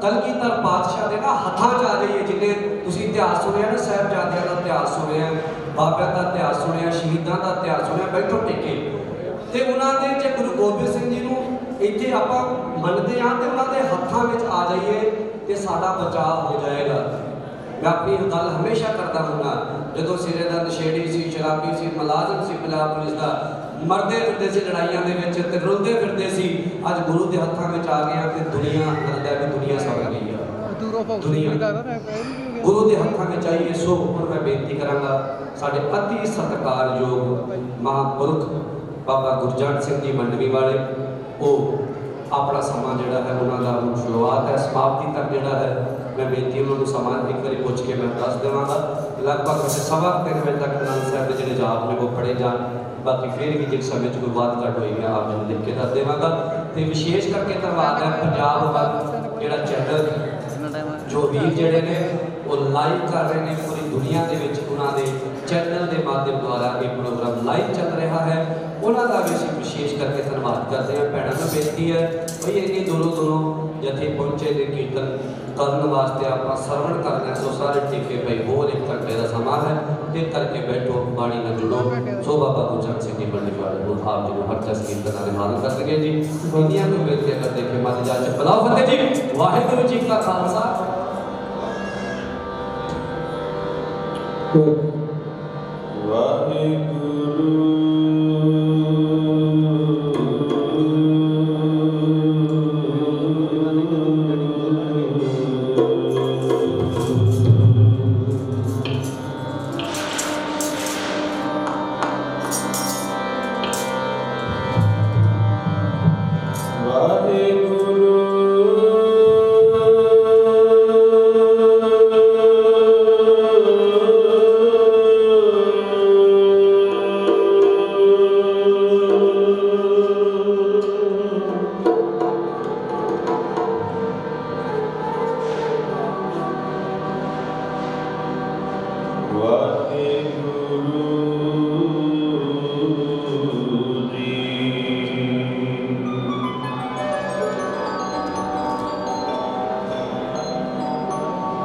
ਕਲਗੀਧਰ ਪਾਤਸ਼ਾਹ ਦੇ ਨਾ ਹੱਥਾਂ 'ਚ ਆ ਜਾਈਏ। ਜਿੰਨੇ ਤੁਸੀਂ ਇਤਿਹਾਸ ਸੁਣਿਆ ਨਾ, ਸਾਹਿਬਜ਼ਾਦਿਆਂ ਦਾ ਇਤਿਹਾਸ ਸੁਣਿਆ, ਬਾਬਿਆਂ ਦਾ ਇਤਿਹਾਸ ਸੁਣਿਆ, ਸ਼ਹੀਦਾਂ ਦਾ ਇਤਿਹਾਸ ਸੁਣਿਆ, ਬੈਠੋ ਟਿਕੇ ਤੇ ਉਹਨਾਂ ਦੇ ਜੇ ਗੁਰੂ ਗੋਬਿੰਦ ਸਿੰਘ ਜੀ ਨੂੰ ਇੱਥੇ ਆਪਾਂ ਮੰਨਦੇ ਹਾਂ ਤੇ ਉਹਨਾਂ ਦੇ ਹੱਥਾਂ ਵਿੱਚ ਆ ਜਾਈਏ ਤੇ ਸਾਡਾ ਬਚਾਅ ਹੋ ਜਾਏਗਾ। मैं अपनी गल हमेशा करता हूँ, जो सिरे का नशेड़ी सी, शराबी सी, मुलाजम सी, पंजाब पुलिस का मरते फिरते सी लड़ाइया के रुलते फिरते सी, अज गुरु के हथों में आ गया तो दुनिया लगता है भी दुनिया सवर गई है। दुनिया गुरु के हथों में चाहिए। सो और मैं बेनती कराँगा साढ़े अति सत्कारयोग महापुरख बाबा गुरजंट सिंह जी मंडवी वाले, वो अपना समा जोड़ा है उन्होंने शुरुआत है समाप्ति तक जोड़ा है, मैं बेनती उन्होंने समा एक बार पूछ के मैं दस देवागा। लगभग 3:15 बजे तक आनंद साहब के जो जाप ने वो पढ़े जान, बाकी फिर भी जिस समय कोई बात घट हुई है आप मैंने लिख के दस देवागा। तो विशेष करके धन्यवाद है पंजाब जोड़ा चैनल जो वीर जोड़े ने वो लाइव कर रहे हैं पूरी दुनिया के उन्होंने चैनल के माध्यम द्वारा ये प्रोग्राम लाइव चल रहा है, उन्होंने भी असीं विशेष करके धन्यवाद करते हैं। भैनों को बेनती है भाई इन्नी दूरों जथे पहुंचे ने कीर्तन करने वास्ते आप सरवण करना, सो सारे टिके भाई होर 1 घंटे का समा है, एक करके बैठो बाणी में जुड़ो। सो बाबा गुरजंट सिंह जी मंडी वाले को आप जी हर दस कीर्तन के हाल कर सके जी। दुनिया को बेनती करते कि मत जा बुलाओ फतेह जी। वाहिगुरू जी का खालसा वाहिगुरू।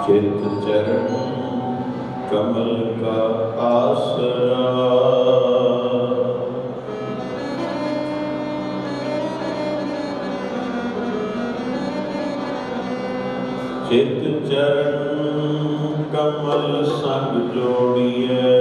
चित चरण कमल का आसरा, चित चरण कमल संग जोड़िए,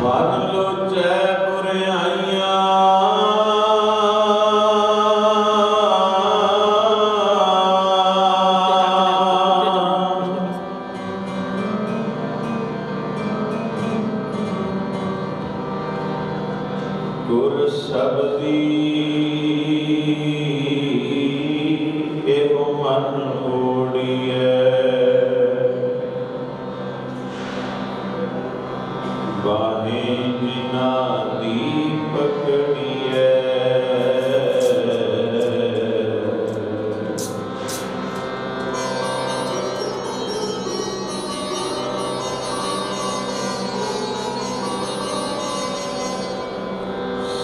मान लो जय बुराइयां गुर शब्दी एहो मन ओड़िए, बाहें बिना दीपक दिए,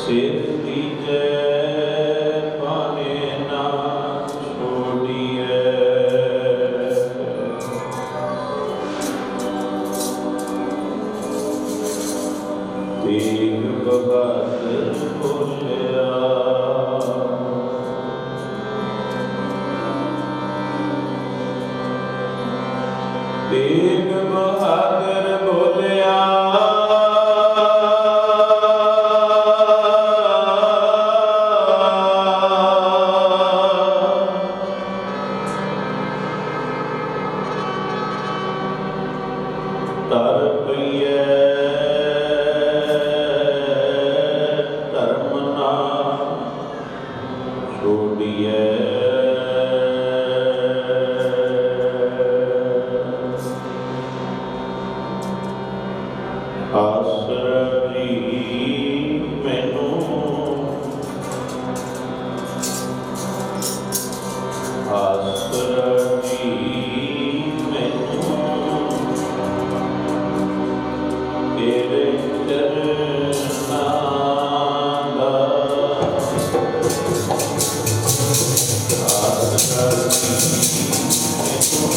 सिर दीजे पाने ना छोड़िए, तेग बहादुर बोलिया, तेग बहादुर बोलिया, ਧਰ ਪਈਐ ਧਰਮ ਨਾ ਛੋੜੀਐ। ਆਸਰਾ ਜੀ ਮੈਨੂੰ ਆਸਰਾ ਜੀ ਮੈਨੂੰ ਤੇਰੇ ਚਰਨਾਂ ਦਾ ਆਸਰਾ ਜੀ ਮੈਨੂੰ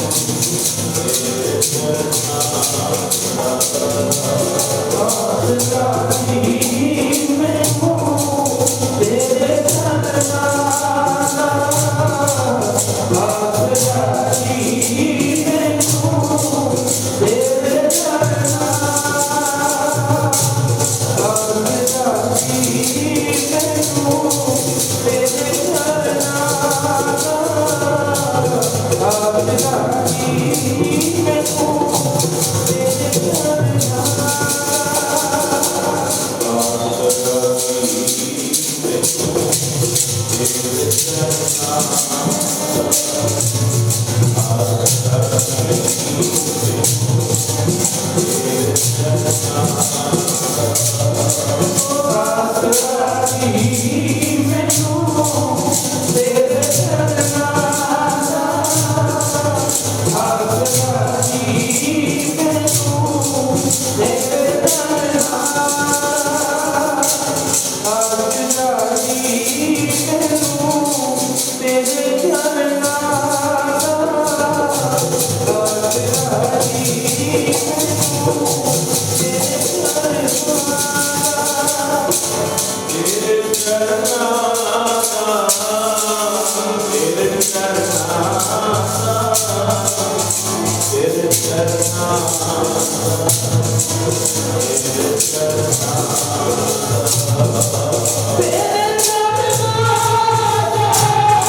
ਤੇਰੇ ਚਰਨਾਂ ਦਾ ਆਸਰਾ ਜੀ ਮੈਨੂੰ ਤੇਰੇ ਚਰਨਾਂ ਦਾ ਆਸਰਾ ਜੀ ਮੈਨੂੰ ਤੇਰੇ ਚਰਨਾਂ ਆਸਰਾ ਜੀ ਮੈਨੂੰ ਤੇਰੇ ਚਰਨਾਂ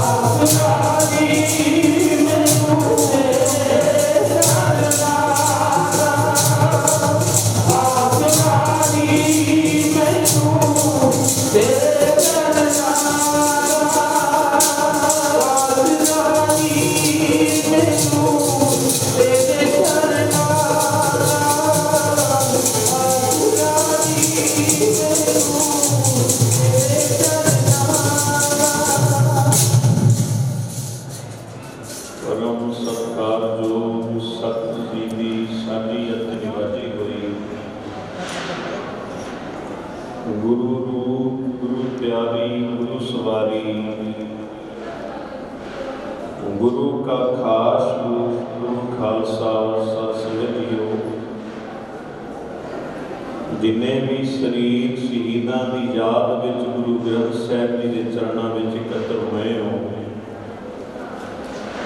ਆਸਰਾ ਜੀ ਮੈਨੂੰ ਤੇਰੇ ਗੁਰੂ ਰੂਪ ਗੁਰੂ ਪਿਆਰੀ ਗੁਰੂ ਸਵਾਰੀ ਗੁਰੂ ਕਾ ਖਾਸ ਰੂਪ ਗੁਰੂ ਖਾਲਸਾ ਸਤਿ ਸ੍ਰੀ ਜੀਓ। ਜਿੰਨੇ ਵੀ ਸਰੀਰ ਸ਼ਹੀਦਾਂ ਦੀ ਯਾਦ ਵਿੱਚ ਗੁਰੂ ਗ੍ਰੰਥ ਸਾਹਿਬ ਜੀ ਦੇ ਚਰਨਾਂ ਵਿੱਚ ਇਕੱਤਰ ਹੋਏ ਹੋ,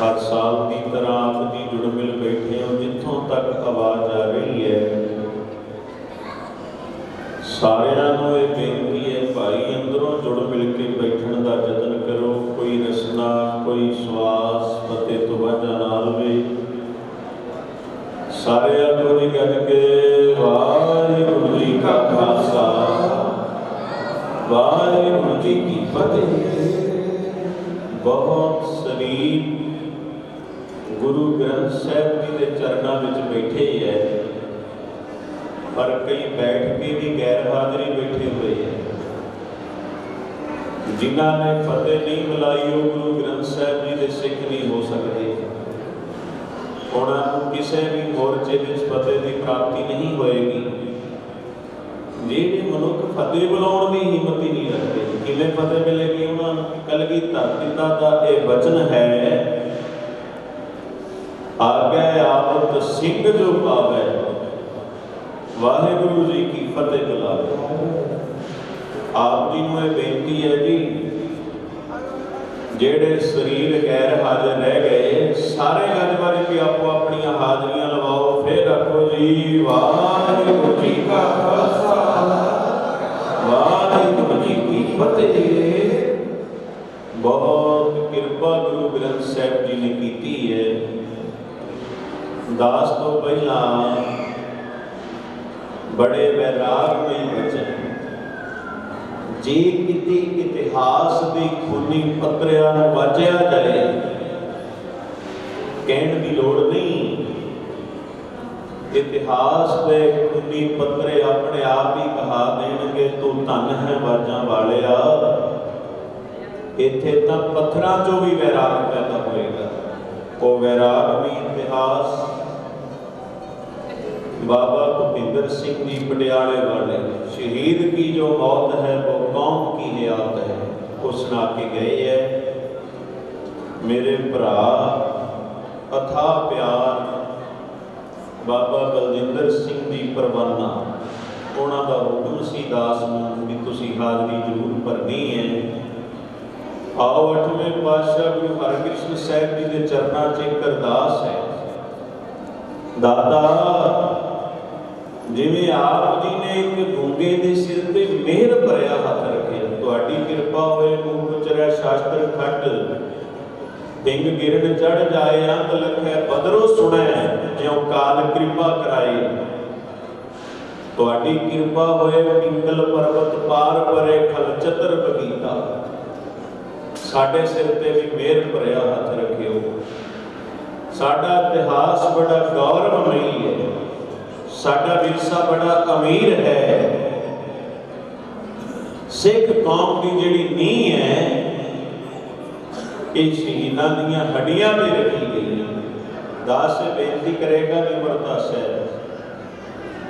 ਹਰ ਸਾਲ ਦੀ ਤਰ੍ਹਾਂ ਆਪ ਜੀ ਜੁੜ ਮਿਲ ਬੈਠੇ ਹੋ। ਜਿੱਥੋਂ ਤੱਕ ਆਵਾਜ਼ ਆ ਰਹੀ ਹੈ, ਸਾਰਿਆਂ ਨੂੰ ਇਹ ਬੇਨਤੀ ਹੈ ਭਾਈ ਅੰਦਰੋਂ ਜੁੜ ਮਿਲ ਕੇ ਬੈਠਣ ਦਾ ਯਤਨ ਕਰੋ। ਕੋਈ ਰਸਨਾ ਕੋਈ ਸਵਾਸ ਪਤੇ ਤੋਂ ਵਾਜਾ ਨਾ ਲਵੇ। ਸਾਰੇ ਆਪਣੀ ਗੱਲ ਕੇ ਵਾਹਿਗੁਰੂ ਜੀ ਕਾ ਖਾਲਸਾ ਵਾਹਿਗੁਰੂ ਜੀ ਕੀ ਫਤਿਹ। ਬਹੁਤ ਸਰੀਰ ਗੁਰੂ ਗ੍ਰੰਥ ਸਾਹਿਬ ਜੀ ਦੇ ਚਰਨਾਂ ਵਿੱਚ ਬੈਠੇ ਹੈ, ਪਰ ਕਈ ਬੈਠ ਕੇ ਵੀ ਗੈਰ ਹਾਜ਼ਰੀ ਬੈਠੇ ਹੋਏ ਹੈ। ਜਿਨ੍ਹਾਂ ਨੇ ਫਤਿਹ ਨਹੀਂ ਮਿਲਾਈ ਉਹ ਗੁਰੂ ਗ੍ਰੰਥ ਸਾਹਿਬ ਜੀ ਦੇ ਸਿੱਖ ਨਹੀਂ ਹੋ ਸਕਦੇ। ਉਹਨਾਂ ਨੂੰ ਕਿਸੇ ਵੀ ਮੋਰਚੇ ਵਿੱਚ ਫਤਿਹ ਦੀ ਪ੍ਰਾਪਤੀ ਨਹੀਂ ਹੋਏਗੀ। ਜਿਹੜੇ ਮਨੁੱਖ ਫਤਿਹ ਬੁਲਾਉਣ ਦੀ ਹਿੰਮਤ ਹੀ ਨਹੀਂ ਰੱਖਦੇ, ਕਿਵੇਂ ਫਤਿਹ ਮਿਲੇਗੀ ਉਹਨਾਂ ਨੂੰ? ਕਲਗੀਧਰ ਪਿਤਾ ਦਾ ਇਹ ਵਚਨ ਹੈ, ਆਗੇ ਆਵਤ ਸਿੰਘ ਜੋ ਪਾਵੇ, ਵਾਹਿਗੁਰੂ ਜੀ ਕੀ ਫਤਿਹ ਬੁਲਾਵੇ। ਆਪ ਜੀ ਨੂੰ ਇਹ ਬੇਨਤੀ ਹੈ ਜੀ, ਜਿਹੜੇ ਸਰੀਰ ਗੈਰ ਹਾਜ਼ਰ ਰਹਿ ਗਏ ਸਾਰੇ ਗੱਜ ਵੱਜ ਕੇ ਆਪੋ ਆਪਣੀਆਂ ਹਾਜ਼ਰੀਆਂ ਲਵਾਓ, ਫਿਰ ਰੱਖੋ ਜੀ ਵਾਹਿਗੁਰੂ ਜੀ ਕਾ ਖਾਲਸਾ ਵਾਹਿਗੁਰੂ ਜੀ ਕੀ ਫਤਿਹ। ਬਹੁਤ ਕਿਰਪਾ ਗੁਰੂ ਗ੍ਰੰਥ ਸਾਹਿਬ ਜੀ ਨੇ ਕੀਤੀ ਹੈ। ਦਾਸ ਤੋਂ ਪਹਿਲਾਂ ਬੜੇ ਵੈਰਾਗਮਈ ਬਚਨ, ਜੇ ਕਿਤੇ ਇਤਿਹਾਸ ਦੀ ਖੂਨੀ ਪੱਤਰਿਆਂ ਨੂੰ ਵਾਜਿਆ ਜਾਏ, ਕਹਿਣ ਦੀ ਲੋੜ ਨਹੀਂ, ਇਤਿਹਾਸ ਦੇ ਖੂਨੀ ਪੱਤਰੇ ਆਪਣੇ ਆਪ ਹੀ ਕਹਾ ਦੇਣਗੇ ਤੂੰ ਧੰਨ ਹੈ ਵਾਜਾਂ ਵਾਲਿਆ। ਇੱਥੇ ਤਾਂ ਪੱਥਰਾਂ ਚੋਂ ਵੀ ਵੈਰਾਗ ਪੈਦਾ ਹੋਏਗਾ। ਉਹ ਵੈਰਾਗ ਵੀ ਇਤਿਹਾਸ बाबा भुपिंदर सिंह जी पटियाले वाले, शहीद की जो मौत है वो कौम की हयात है, वो सुना के गए है। मेरे भरा अथा प्यार बाबा बलजिंदर सिंह जी परवाना, उन्हों का हुक्म सी दास नूं भी तुसीं हाज़री जरूर भरनी है। आओ 8वें पातशाह गुरु हरकृष्ण साहिब जी के चरणों च एक अरदास है, दाता जिवें आप जी ने एक गूंगे के सिर ते मेहर भरिया हथ रखे, तुहाडी किरपा होए मूक उचरै शास्त्र खट, पिंग गिरन चढ़ जाए अंत लखै बदरो सुनै, ज्यों काल कृपा कराए। तुहाडी किरपा होए पिंगल पर्वत पार परे खल चतर बगीता, साडे सिर ते भी मेहर भरिया हथ रखियो। साडा इतिहास बड़ा गौरवमयी है, साडा विरसा बड़ा अमीर है। सिख कौम की जिहड़ी नींह है ये शहीदां दीयां हड्डियां ते रखी गई है। दास बेनती करेगा निमरता सहित,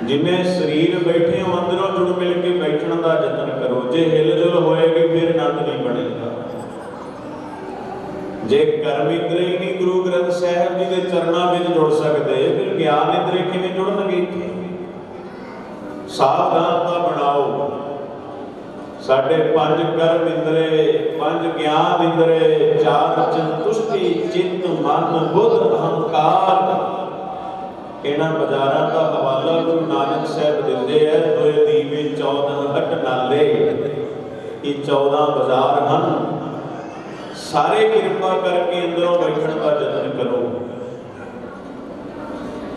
जिवें शरीर बैठे हो अंदरों जुड़ मिल के बैठण का यतन करो, जे हिल जुल होएगी फिर आनंद नहीं बनेगा। जे कर्म इंद्रिय नहीं गुरु ग्रंथ साहिब जी के चरणों में जुड़ सकते, फिर ज्ञान इंद्रिय किवें जुड़नगे? सावधानता बनाओ, साढ़े 5 कर्म इंद्रिय, 5 ज्ञान इंद्रिय, 4 चतुष्टि चित्त मन बुद्ध अहंकार, इन्हां बाजारां का हवाला गुरु नानक साहिब दिंदे है। दोए दीवे 14 हट नाले, ये 14 बाजार हैं। सारे किरपा करके अंदरों बैठने का यतन करो।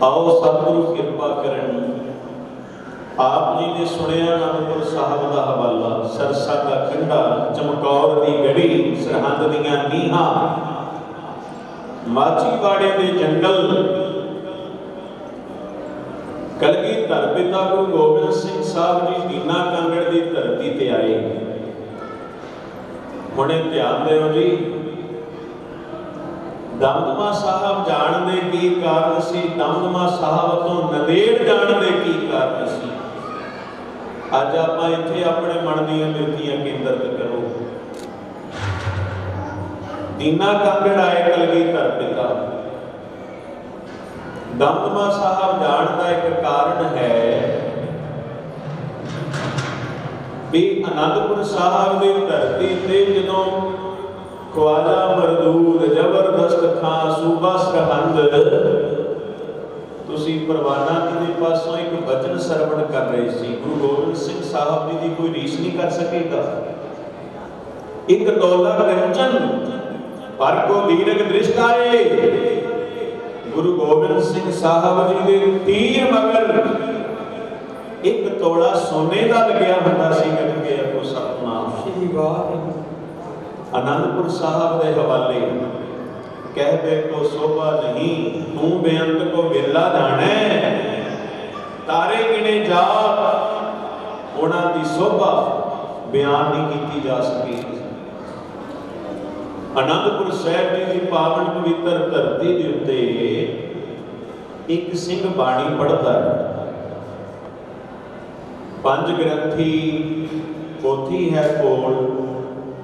आओ सतगुरु किरपा करन। आप जी ने सुनिया आनंदपुर साहब का हवाला, सरसा का कंढा, चमकौर की गढ़ी, सरहंद दीयां नीहां, माचीवाड़े के जंगल, कलगीधर पिता गुरु गोबिंद सिंह साहब जी दीना कांगड़ की धरती ते आए। हुणे ध्यान देओ जी, दमदमा साहब जाण दे की कारण सी, दमदमा साहब तो नदेड़ जाण दे की कारण सी। अज आपां इत्थे अपने मन दीयां बिरतियां केंद्रित करो। दीना कांगड़ आए कलगीधर पिता, दमदमा साहब जाण दा एक कारण है भी आनंदपुर साहब की धरती ते जदों ख्वाजा मरदूर जबरदस्त खां सूबा सरहंद, तुसी परवाना जी के पासों एक वचन सरवण कर रहे सी, गुरु गोबिंद सिंह साहब जी की कोई रीस नहीं कर सकेगा। एक टोला कंचन पर को दीर्घ दृष्ट आए, गुरु गोबिंद सिंह साहब जी के तीर मगर एक तोड़ा सोने का लग्या हुंदा सी, कह को सतनाम। आनंदपुर साहब के हवाले कहते को शोभा नहीं, तू बेअंत को बिरला जाने, तारे गिने जा, उन्हां दी शोभा बयान नहीं की जा सकी। आनंदपुर साहिब जी की पावन पवित्र धरती के उत्ते एक सिंह बाणी पढ़ता है। पंज ग्रंथी पोथी है कोल,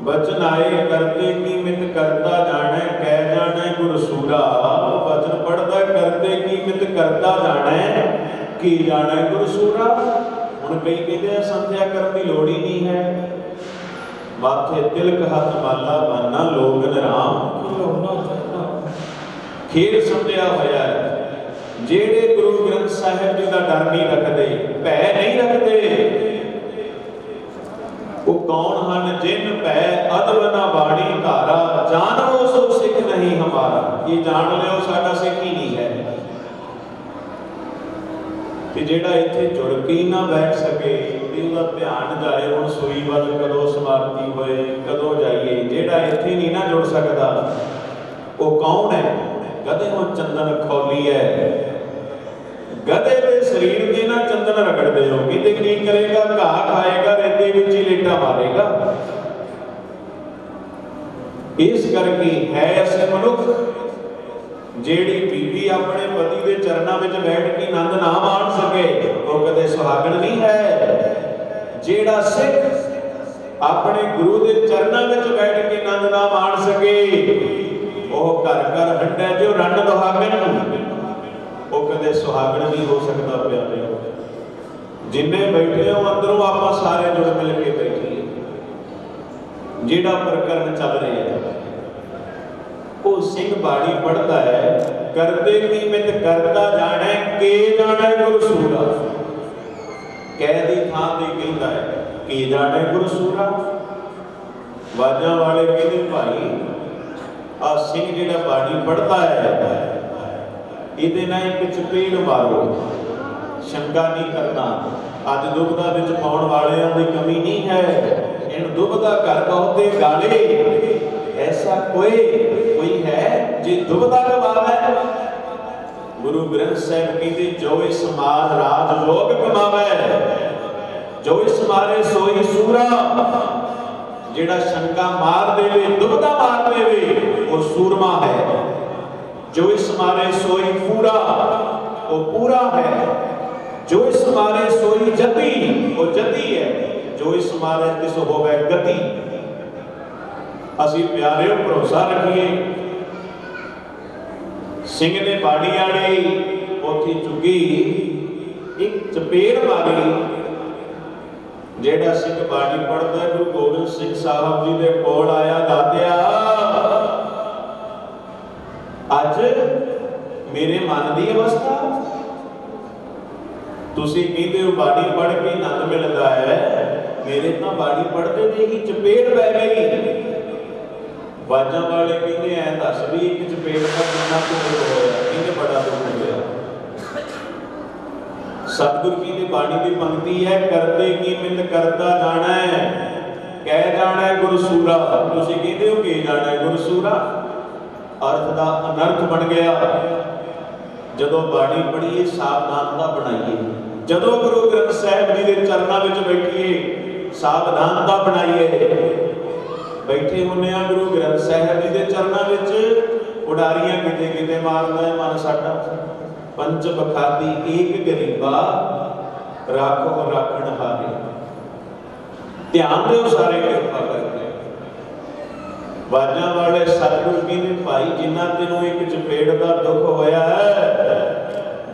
बचन आए करते की मित करता जाने, कह जाने गुर सूरा। वचन पढ़ता करते की मित करता जाने, की जाने गुर सूरा। हुण कई कहते संध्या करने की लोड़ ही नहीं है, माथे तिलक हथ माला बाना लोगन राम। खेल समझिया होया है जेड़े गुरु ग्रंथ साहिब जी का डर नहीं रखते, भै नहीं रखते, वो कौन हन जिन पै अदब ना बाणी धारा, जानो सो सिख नहीं हमारा। ये जान लियो साडा सिख ही नहीं है। कि जेड़ा इत्थे जुड़ के ना बैठ सके ते उहदा ध्यान जाए हुण सोई वल कदों समाप्ति होए कदों जाइए। जेड़ा इत्थे नहीं ना जुड़ सकदा वो कौन है? गधे वो चंदन खौली है, गधे के शरीर के ना चंदन रगड़ते हो कि की करेगा, घाह खाएगा, रेते विच ही लेटा मारेगा। इस करके है ऐसे मनुख जेड़ी बीबी अपने पति के चरणों में बैठ के आनंद ना माण सके वो कदे सुहागण नहीं है। जेड़ा सिख अपने गुरु के चरणों में बैठ के आनंद ना माण सके वह घर घर हंडे जो रन दुहागण, वो कदे सुहागण नहीं हो सकता। प्यारे जिन्हें बैठे हो अंदरों आप सारे जुड़ मिल के बैठिए। जेड़ा प्रकरण चल रहा है वो सिंह बाड़ी पढ़ता है, करते की मित करता जाने, के जाने गुरु सूरा। कह दी थां ते कहता है के जाने गुरु सूरा। वाजा वाले कहते भाई आ सिंह जेड़ा बाड़ी पढ़ता है इहदे नाल एक चपेड़ मारो, शंका नहीं करना। अज दुबदा विच पाउण वालियां दी कमी नहीं है, इन दुबदा घर बहुते गाले। ऐसा कोई है जे दुबदा कमावे? गुरु ग्रंथ साहिब कहते जो इस समाज राज लोग कमावे, जो इस मारे सोई सूरा। जेड़ा शंका मार देवे, दुबदा मार देवे वो सूरमा है। जो इस मारे सोई पूरा वो पूरा है। जो इस मारे सोई जति वो जति है। जो इस मारे तिस होवे गति। असी प्यारे भरोसा रखिए। सिंह ने बाड़ी आड़ी पोथी चुकी, एक चपेड़ मारी। जेड़ा सिंह बाड़ी पढ़ता गुरु गोबिंद सिंह साहब जी दे कोल आया, दादिया अज मेरे मन की अवस्था तुसी कहते हो बाड़ी पढ़ के आनंद मिलता है, मेरे तो बाड़ी पढ़ते थे ही चपेड़ पै गई। बाजा वाले कहते हैं दस भी एक चपेड़ का कितना दुख होया, कहते बड़ा दुख होया। सतगुरु की दी बाणी की पंक्ति है, करते की मित करता जाना है, कह जाना है गुरु सूरा। तुसी कहते हो के जाना है गुरु सूरा, अर्थ का अनर्थ बन गया। जदों बाणी पढ़ीए सावधानता बनाइए। जदों गुरु ग्रंथ साहिब जी के चरणों में बैठिए सावधानता बनाइए। बैठे होने गुरु ग्रंथ साहिब जी के चरणों में उडारियां किते किते मारदा है मन साडा। पंच बखाती एक गरीबा राखो राखण हारे। ध्यान दो सारे कृपा करके। बाजा वाले सतगुरु कहते भाई जिन्ना तेनों एक चपेड़ का दुख होया है,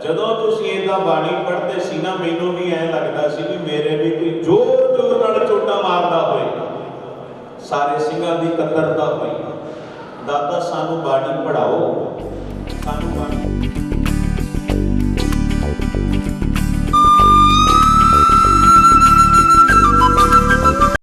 जदों तुसीं इहदा बाणी पढ़ते सी ना मैनूं भी ऐ लगदा सी कि मेरे भी कोई जोर जोर नाल चोटा मारदा होए, सारे सिंहां दी कतरता होई। दादा सानू बाणी पढ़ाओ, सानू बाणी